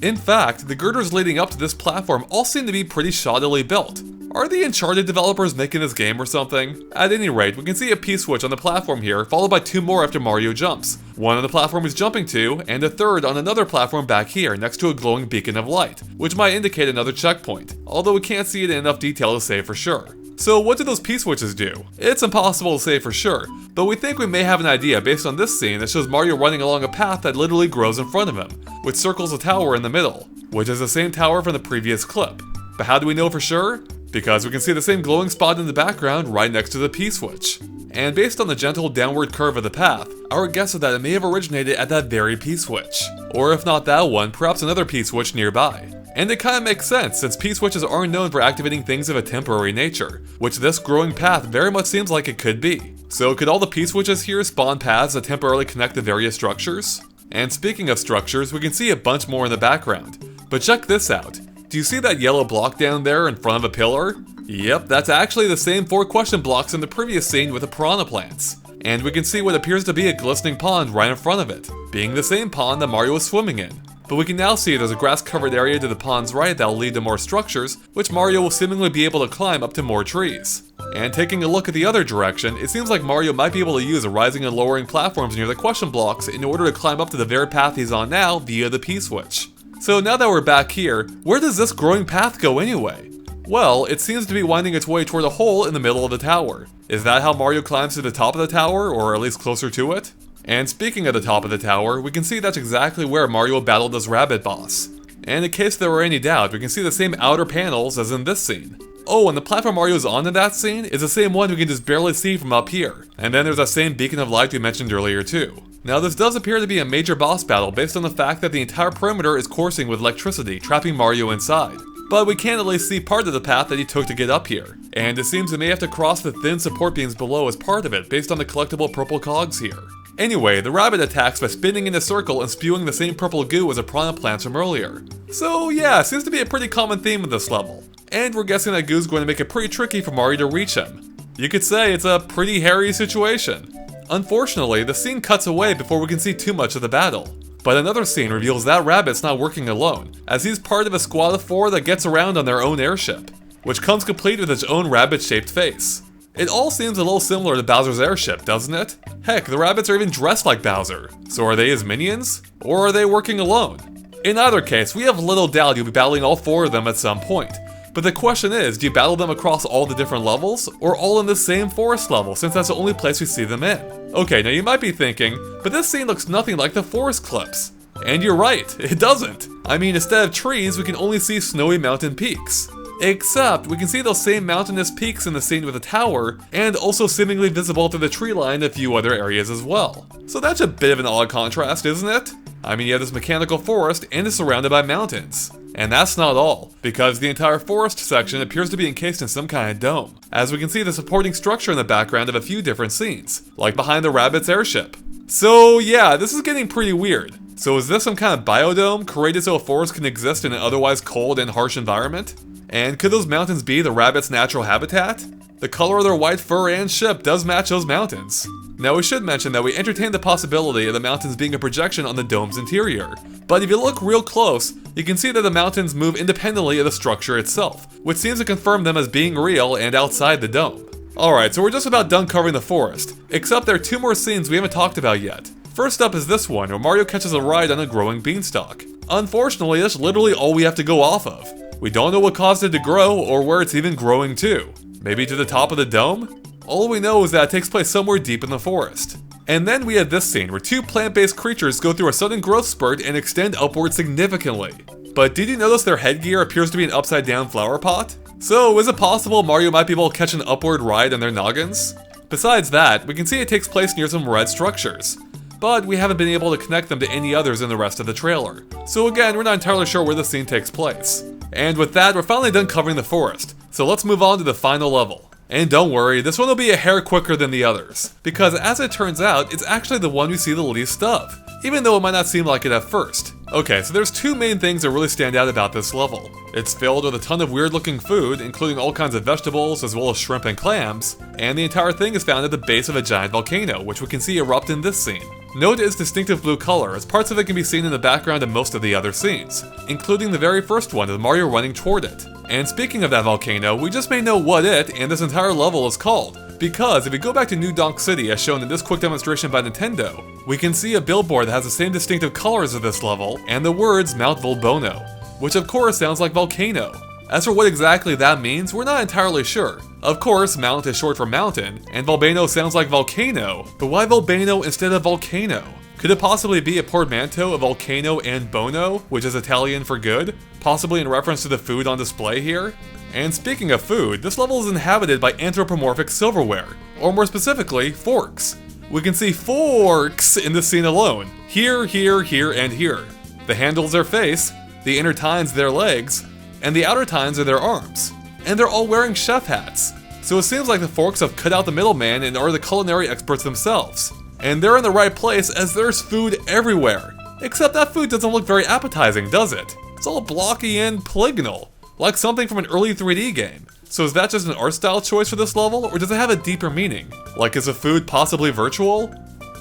In fact, the girders leading up to this platform all seem to be pretty shoddily built. Are the Uncharted developers making this game or something? At any rate, we can see a P-switch on the platform here, followed by 2 more after Mario jumps. One on the platform he's jumping to, and a third on another platform back here next to a glowing beacon of light, which might indicate another checkpoint, although we can't see it in enough detail to say for sure. So what do those P-switches do? It's impossible to say for sure, but we think we may have an idea based on this scene that shows Mario running along a path that literally grows in front of him, which circles a tower in the middle, which is the same tower from the previous clip. But how do we know for sure? Because we can see the same glowing spot in the background right next to the P-switch. And based on the gentle downward curve of the path, our guess is that it may have originated at that very P-switch. Or if not that one, perhaps another P-switch nearby. And it kinda makes sense, since P-switches aren't known for activating things of a temporary nature, which this growing path very much seems like it could be. So could all the P-switches here spawn paths that temporarily connect the various structures? And speaking of structures, we can see a bunch more in the background. But check this out. Do you see that yellow block down there in front of a pillar? Yep, that's actually the same 4 question blocks in the previous scene with the piranha plants. And we can see what appears to be a glistening pond right in front of it, being the same pond that Mario was swimming in. But we can now see there's a grass-covered area to the pond's right that will lead to more structures, which Mario will seemingly be able to climb up to more trees. And taking a look at the other direction, it seems like Mario might be able to use the rising and lowering platforms near the question blocks in order to climb up to the very path he's on now via the P-switch. So now that we're back here, where does this growing path go anyway? Well, it seems to be winding its way toward a hole in the middle of the tower. Is that how Mario climbs to the top of the tower, or at least closer to it? And speaking of the top of the tower, we can see that's exactly where Mario battled this rabbit boss. And in case there were any doubt, we can see the same outer panels as in this scene. Oh, and the platform Mario's on in that scene is the same one we can just barely see from up here. And then there's that same beacon of light we mentioned earlier too. Now this does appear to be a major boss battle based on the fact that the entire perimeter is coursing with electricity, trapping Mario inside. But we can at least see part of the path that he took to get up here. And it seems he may have to cross the thin support beams below as part of it based on the collectible purple cogs here. Anyway, the rabbit attacks by spinning in a circle and spewing the same purple goo as the piranha plants from earlier. So yeah, seems to be a pretty common theme in this level. And we're guessing that goo's going to make it pretty tricky for Mario to reach him. You could say it's a pretty hairy situation. Unfortunately, the scene cuts away before we can see too much of the battle. But another scene reveals that rabbit's not working alone, as he's part of a squad of 4 that gets around on their own airship, which comes complete with its own rabbit-shaped face. It all seems a little similar to Bowser's airship, doesn't it? Heck, the rabbits are even dressed like Bowser. So are they his minions? Or are they working alone? In either case, we have little doubt you'll be battling all 4 of them at some point. But the question is, do you battle them across all the different levels, or all in the same forest level, since that's the only place we see them in? Okay, now you might be thinking, but this scene looks nothing like the forest clips. And you're right, it doesn't. I mean, instead of trees, we can only see snowy mountain peaks. Except, we can see those same mountainous peaks in the scene with the tower, and also seemingly visible through the tree line in a few other areas as well. So that's a bit of an odd contrast, isn't it? I mean, you have this mechanical forest and is surrounded by mountains. And that's not all, because the entire forest section appears to be encased in some kind of dome, as we can see the supporting structure in the background of a few different scenes, like behind the rabbit's airship. So yeah, this is getting pretty weird. So is this some kind of biodome created so a forest can exist in an otherwise cold and harsh environment? And could those mountains be the rabbit's natural habitat? The color of their white fur and ship does match those mountains. Now we should mention that we entertain the possibility of the mountains being a projection on the dome's interior. But if you look real close, you can see that the mountains move independently of the structure itself, which seems to confirm them as being real and outside the dome. Alright, so we're just about done covering the forest, except there are 2 more scenes we haven't talked about yet. First up is this one, where Mario catches a ride on a growing beanstalk. Unfortunately, that's literally all we have to go off of. We don't know what caused it to grow, or where it's even growing to. Maybe to the top of the dome? All we know is that it takes place somewhere deep in the forest. And then we have this scene, where 2 plant-based creatures go through a sudden growth spurt and extend upward significantly. But did you notice their headgear appears to be an upside-down flower pot? So, is it possible Mario might be able to catch an upward ride on their noggins? Besides that, we can see it takes place near some red structures, but we haven't been able to connect them to any others in the rest of the trailer. So again, we're not entirely sure where the scene takes place. And with that, we're finally done covering the forest, so let's move on to the final level. And don't worry, this one will be a hair quicker than the others, because as it turns out, it's actually the one we see the least of, even though it might not seem like it at first. Okay, so there's 2 main things that really stand out about this level. It's filled with a ton of weird looking food, including all kinds of vegetables as well as shrimp and clams, and the entire thing is found at the base of a giant volcano, which we can see erupt in this scene. Note its distinctive blue color, as parts of it can be seen in the background of most of the other scenes, including the very first one with Mario running toward it. And speaking of that volcano, we just may know what it and this entire level is called, because if we go back to New Donk City as shown in this quick demonstration by Nintendo, we can see a billboard that has the same distinctive colors of this level and the words Mount Volcano, which of course sounds like volcano. As for what exactly that means, we're not entirely sure. Of course, Mount is short for mountain, and Volcano sounds like volcano, but why Volcano instead of volcano? Could it possibly be a portmanteau of volcano and bono, which is Italian for good? Possibly in reference to the food on display here? And speaking of food, this level is inhabited by anthropomorphic silverware, or more specifically, forks. We can see forks in this scene alone. Here, here, here, and here. The handles their face, the inner tines their legs, and the outer tines are their arms. And they're all wearing chef hats. So it seems like the forks have cut out the middleman and are the culinary experts themselves. And they're in the right place as there's food everywhere. Except that food doesn't look very appetizing, does it? It's all blocky and polygonal, like something from an early 3D game. So is that just an art style choice for this level, or does it have a deeper meaning? Like, is the food possibly virtual?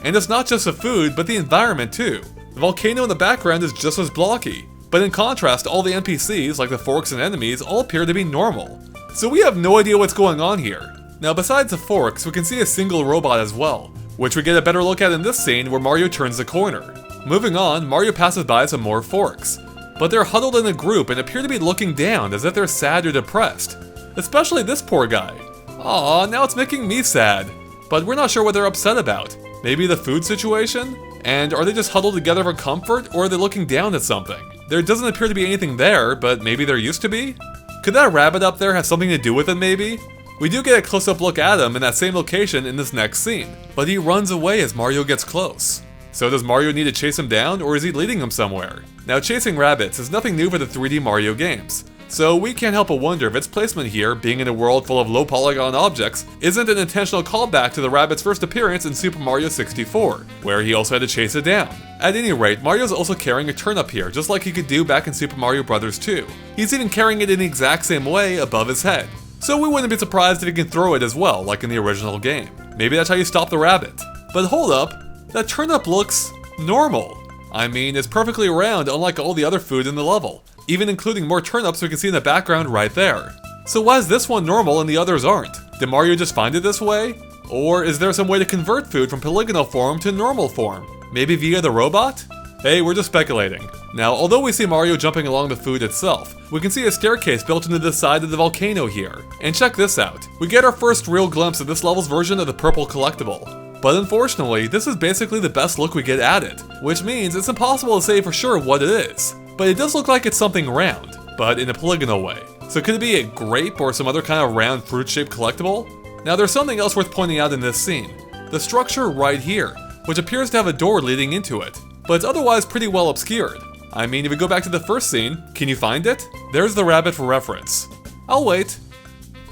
And it's not just the food, but the environment too. The volcano in the background is just as blocky, but in contrast, all the NPCs, like the forks and enemies, all appear to be normal. So we have no idea what's going on here. Now besides the forks, we can see a single robot as well, which we get a better look at in this scene where Mario turns the corner. Moving on, Mario passes by some more forks, but they're huddled in a group and appear to be looking down as if they're sad or depressed. Especially this poor guy. Aw, now it's making me sad. But we're not sure what they're upset about. Maybe the food situation? And are they just huddled together for comfort, or are they looking down at something? There doesn't appear to be anything there, but maybe there used to be? Could that rabbit up there have something to do with it maybe? We do get a close-up look at him in that same location in this next scene, but he runs away as Mario gets close. So does Mario need to chase him down, or is he leading him somewhere? Now chasing rabbits is nothing new for the 3D Mario games, so we can't help but wonder if its placement here, being in a world full of low polygon objects, isn't an intentional callback to the rabbit's first appearance in Super Mario 64, where he also had to chase it down. At any rate, Mario's also carrying a turnip here, just like he could do back in Super Mario Bros. 2. He's even carrying it in the exact same way above his head. So we wouldn't be surprised if he can throw it as well, like in the original game. Maybe that's how you stop the rabbit. But hold up, that turnip looks normal. I mean, it's perfectly round unlike all the other food in the level, even including more turnips we can see in the background right there. So why is this one normal and the others aren't? Did Mario just find it this way? Or is there some way to convert food from polygonal form to normal form? Maybe via the robot? Hey, we're just speculating. Now, although we see Mario jumping along the food itself, we can see a staircase built into the side of the volcano here. And check this out. We get our first real glimpse of this level's version of the purple collectible. But unfortunately, this is basically the best look we get at it, which means it's impossible to say for sure what it is. But it does look like it's something round, but in a polygonal way. So could it be a grape or some other kind of round fruit-shaped collectible? Now there's something else worth pointing out in this scene. The structure right here, which appears to have a door leading into it, but it's otherwise pretty well obscured. I mean, if we go back to the first scene, can you find it? There's the rabbit for reference. I'll wait.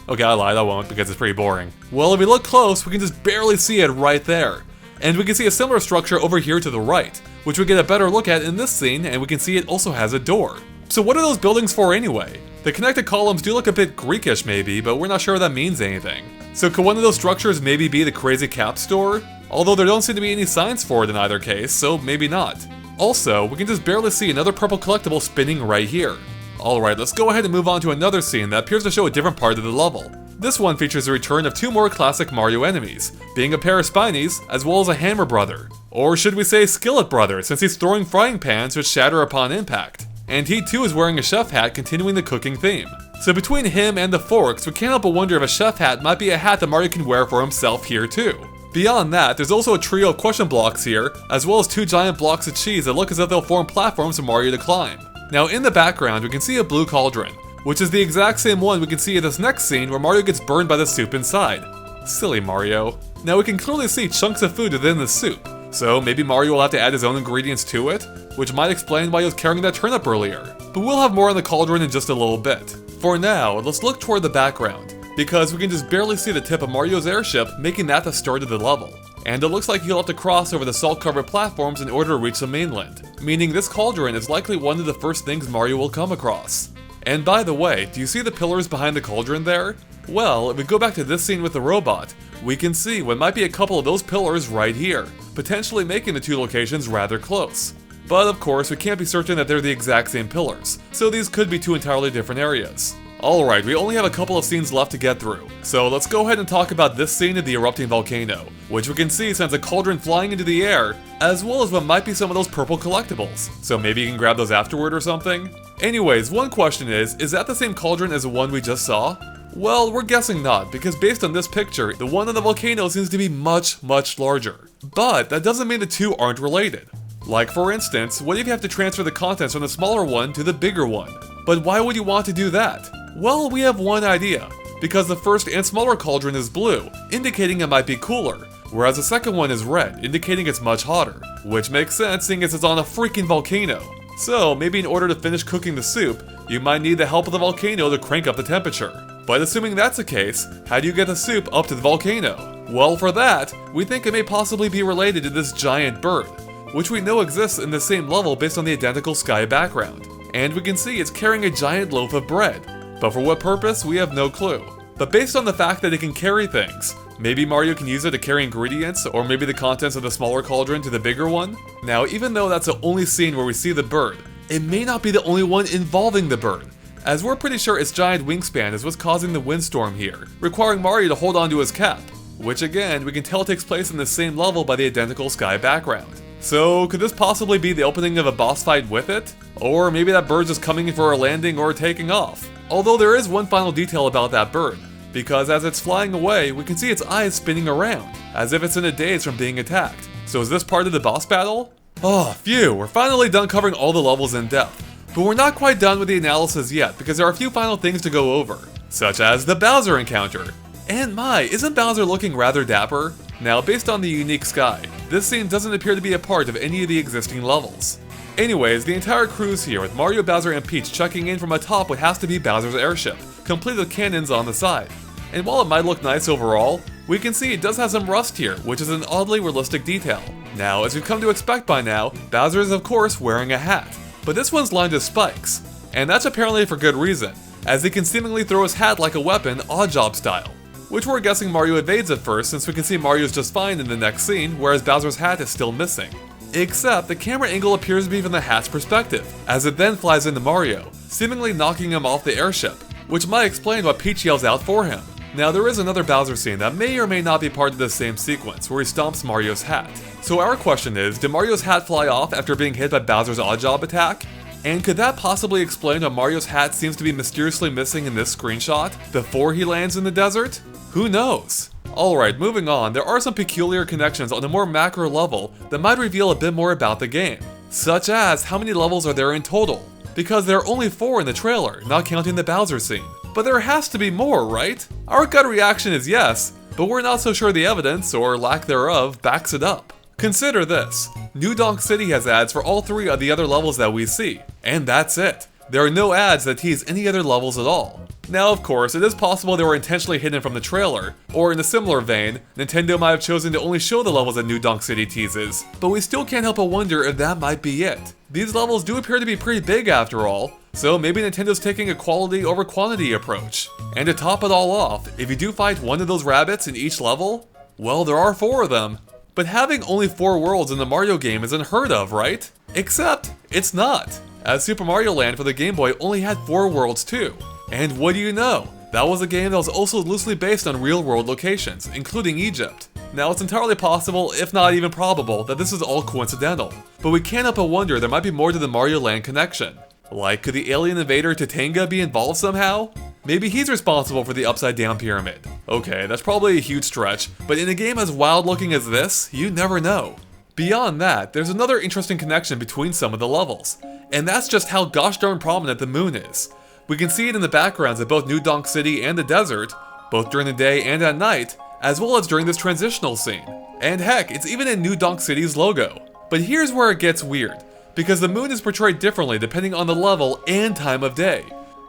Okay, I lied, I won't because it's pretty boring. Well, if we look close, we can just barely see it right there. And we can see a similar structure over here to the right, which we get a better look at in this scene, and we can see it also has a door. So what are those buildings for anyway? The connected columns do look a bit Greekish maybe, but we're not sure if that means anything. So could one of those structures maybe be the Crazy Cap store? Although there don't seem to be any signs for it in either case, so maybe not. Also, we can just barely see another purple collectible spinning right here. Alright, let's go ahead and move on to another scene that appears to show a different part of the level. This one features the return of two more classic Mario enemies, being a pair of Spinies, as well as a Hammer Brother. Or should we say Skillet Brother, since he's throwing frying pans which shatter upon impact. And he too is wearing a chef hat, continuing the cooking theme. So between him and the forks, we can't help but wonder if a chef hat might be a hat that Mario can wear for himself here too. Beyond that, there's also a trio of question blocks here, as well as two giant blocks of cheese that look as if they'll form platforms for Mario to climb. Now in the background, we can see a blue cauldron, which is the exact same one we can see in this next scene where Mario gets burned by the soup inside. Silly Mario. Now we can clearly see chunks of food within the soup, so maybe Mario will have to add his own ingredients to it, which might explain why he was carrying that turnip earlier. But we'll have more on the cauldron in just a little bit. For now, let's look toward the background, because we can just barely see the tip of Mario's airship, making that the start of the level. And it looks like he'll have to cross over the salt-covered platforms in order to reach the mainland, meaning this cauldron is likely one of the first things Mario will come across. And by the way, do you see the pillars behind the cauldron there? Well, if we go back to this scene with the robot, we can see what might be a couple of those pillars right here, potentially making the two locations rather close. But of course, we can't be certain that they're the exact same pillars, so these could be two entirely different areas. Alright, we only have a couple of scenes left to get through, so let's go ahead and talk about this scene of the erupting volcano, which we can see sends a cauldron flying into the air, as well as what might be some of those purple collectibles, so maybe you can grab those afterward or something? Anyways, one question is that the same cauldron as the one we just saw? Well, we're guessing not, because based on this picture, the one on the volcano seems to be much larger. But that doesn't mean the two aren't related. Like for instance, what if you have to transfer the contents from the smaller one to the bigger one? But why would you want to do that? Well, we have one idea, because the first and smaller cauldron is blue, indicating it might be cooler, whereas the second one is red, indicating it's much hotter, which makes sense seeing as it's on a freaking volcano. So maybe in order to finish cooking the soup, you might need the help of the volcano to crank up the temperature. But assuming that's the case, how do you get the soup up to the volcano? Well, for that, we think it may possibly be related to this giant bird, which we know exists in the same level based on the identical sky background. And we can see it's carrying a giant loaf of bread. But for what purpose, we have no clue. But based on the fact that it can carry things, maybe Mario can use it to carry ingredients, or maybe the contents of the smaller cauldron to the bigger one? Now, even though that's the only scene where we see the bird, it may not be the only one involving the bird, as we're pretty sure its giant wingspan is what's causing the windstorm here, requiring Mario to hold onto his cap, which again, we can tell takes place in the same level by the identical sky background. So, could this possibly be the opening of a boss fight with it? Or maybe that bird's just coming in for a landing or taking off. Although there is one final detail about that bird, because as it's flying away, we can see its eyes spinning around, as if it's in a daze from being attacked. So is this part of the boss battle? Oh, phew, we're finally done covering all the levels in depth. But we're not quite done with the analysis yet, because there are a few final things to go over, such as the Bowser encounter. And my, isn't Bowser looking rather dapper? Now, based on the unique sky, this scene doesn't appear to be a part of any of the existing levels. Anyways, the entire crew's here with Mario, Bowser, and Peach checking in from atop what has to be Bowser's airship, complete with cannons on the side. And while it might look nice overall, we can see it does have some rust here, which is an oddly realistic detail. Now, as we've come to expect by now, Bowser is of course wearing a hat, but this one's lined with spikes. And that's apparently for good reason, as he can seemingly throw his hat like a weapon, Oddjob style. Which we're guessing Mario evades at first, since we can see Mario's just fine in the next scene, whereas Bowser's hat is still missing. Except the camera angle appears to be from the hat's perspective, as it then flies into Mario, seemingly knocking him off the airship, which might explain why Peach yells out for him. Now there is another Bowser scene that may or may not be part of the same sequence, where he stomps Mario's hat. So our question is, did Mario's hat fly off after being hit by Bowser's Oddjob attack? And could that possibly explain why Mario's hat seems to be mysteriously missing in this screenshot, before he lands in the desert? Who knows? Alright, moving on, there are some peculiar connections on a more macro level that might reveal a bit more about the game, such as how many levels are there in total. because there are only 4 in the trailer, not counting the Bowser scene. But there has to be more, right? Our gut reaction is yes, but we're not so sure the evidence, or lack thereof, backs it up. Consider this. New Donk City has ads for all 3 of the other levels that we see, and that's it. There are no ads that tease any other levels at all. Now, of course, it is possible they were intentionally hidden from the trailer, or in a similar vein, Nintendo might have chosen to only show the levels that New Donk City teases, but we still can't help but wonder if that might be it. These levels do appear to be pretty big after all, so maybe Nintendo's taking a quality over quantity approach. And to top it all off, if you do fight one of those rabbits in each level, well, there are 4 of them. But having only 4 worlds in the Mario game is unheard of, right? Except, it's not, as Super Mario Land for the Game Boy only had 4 worlds too. And what do you know? That was a game that was also loosely based on real-world locations, including Egypt. Now, it's entirely possible, if not even probable, that this is all coincidental. But we can't help but wonder there might be more to the Mario Land connection. Like, could the alien invader Tatanga be involved somehow? Maybe he's responsible for the upside-down pyramid. Okay, that's probably a huge stretch, but in a game as wild-looking as this, you never know. Beyond that, there's another interesting connection between some of the levels, and that's just how gosh darn prominent the moon is. We can see it in the backgrounds of both New Donk City and the desert, both during the day and at night, as well as during this transitional scene. And heck, it's even in New Donk City's logo. But here's where it gets weird, because the moon is portrayed differently depending on the level and time of day.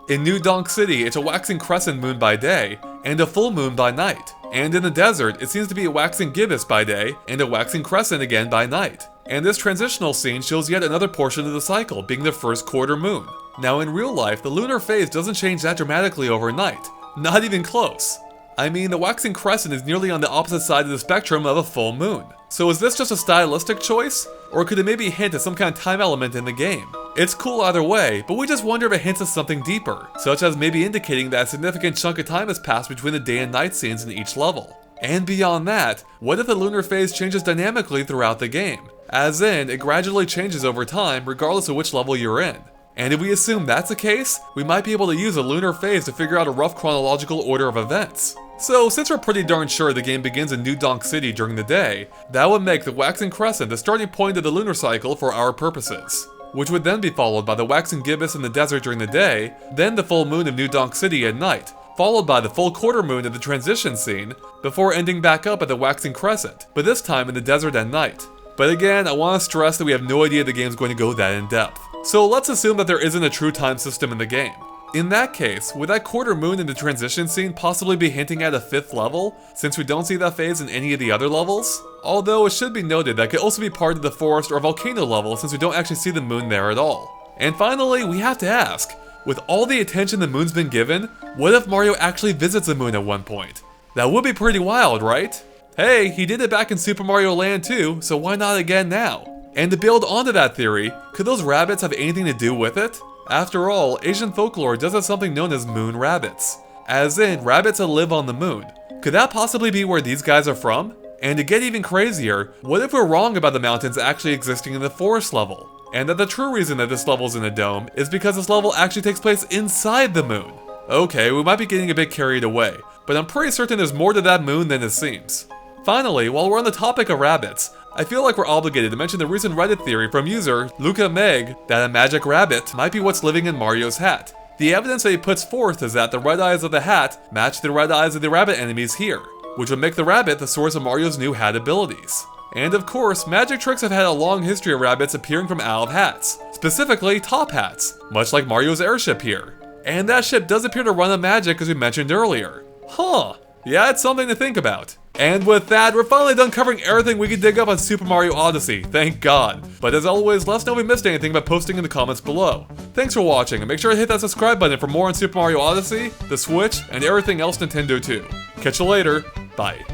In New Donk City, it's a waxing crescent moon by day, and a full moon by night. And in the desert, it seems to be a waxing gibbous by day, and a waxing crescent again by night. And this transitional scene shows yet another portion of the cycle, being the first quarter moon. Now in real life, the lunar phase doesn't change that dramatically overnight. Not even close. I mean, the waxing crescent is nearly on the opposite side of the spectrum of a full moon. So is this just a stylistic choice? Or could it maybe hint at some kind of time element in the game? It's cool either way, but we just wonder if it hints at something deeper, such as maybe indicating that a significant chunk of time has passed between the day and night scenes in each level. And beyond that, what if the lunar phase changes dynamically throughout the game? As in, it gradually changes over time regardless of which level you're in. And if we assume that's the case, we might be able to use a lunar phase to figure out a rough chronological order of events. So, since we're pretty darn sure the game begins in New Donk City during the day, that would make the waxing crescent the starting point of the lunar cycle for our purposes, which would then be followed by the waxing gibbous in the desert during the day, then the full moon of New Donk City at night, followed by the full quarter moon of the transition scene, before ending back up at the waxing crescent, but this time in the desert at night. But again, I want to stress that we have no idea the game's going to go that in depth. So let's assume that there isn't a true time system in the game. In that case, would that quarter moon in the transition scene possibly be hinting at a 5th level, since we don't see that phase in any of the other levels? Although it should be noted that it could also be part of the forest or volcano level since we don't actually see the moon there at all. And finally, we have to ask, with all the attention the moon's been given, what if Mario actually visits the moon at one point? That would be pretty wild, right? Hey, he did it back in Super Mario Land too, so why not again now? And to build onto that theory, could those rabbits have anything to do with it? After all, Asian folklore does have something known as moon rabbits, as in rabbits that live on the moon. Could that possibly be where these guys are from? And to get even crazier, what if we're wrong about the mountains actually existing in the forest level? And that the true reason that this level's in a dome is because this level actually takes place inside the moon. Okay, we might be getting a bit carried away, but I'm pretty certain there's more to that moon than it seems. Finally, while we're on the topic of rabbits, I feel like we're obligated to mention the recent Reddit theory from user Luca Meg that a magic rabbit might be what's living in Mario's hat. The evidence that he puts forth is that the red eyes of the hat match the red eyes of the rabbit enemies here, which would make the rabbit the source of Mario's new hat abilities. And of course, magic tricks have had a long history of rabbits appearing from out of hats, specifically top hats, much like Mario's airship here. And that ship does appear to run on magic as we mentioned earlier. Huh, yeah, it's something to think about. And with that, we're finally done covering everything we could dig up on Super Mario Odyssey, thank God. But as always, let us know if we missed anything by posting in the comments below. Thanks for watching, and make sure to hit that subscribe button for more on Super Mario Odyssey, the Switch, and everything else Nintendo too. Catch you later, bye.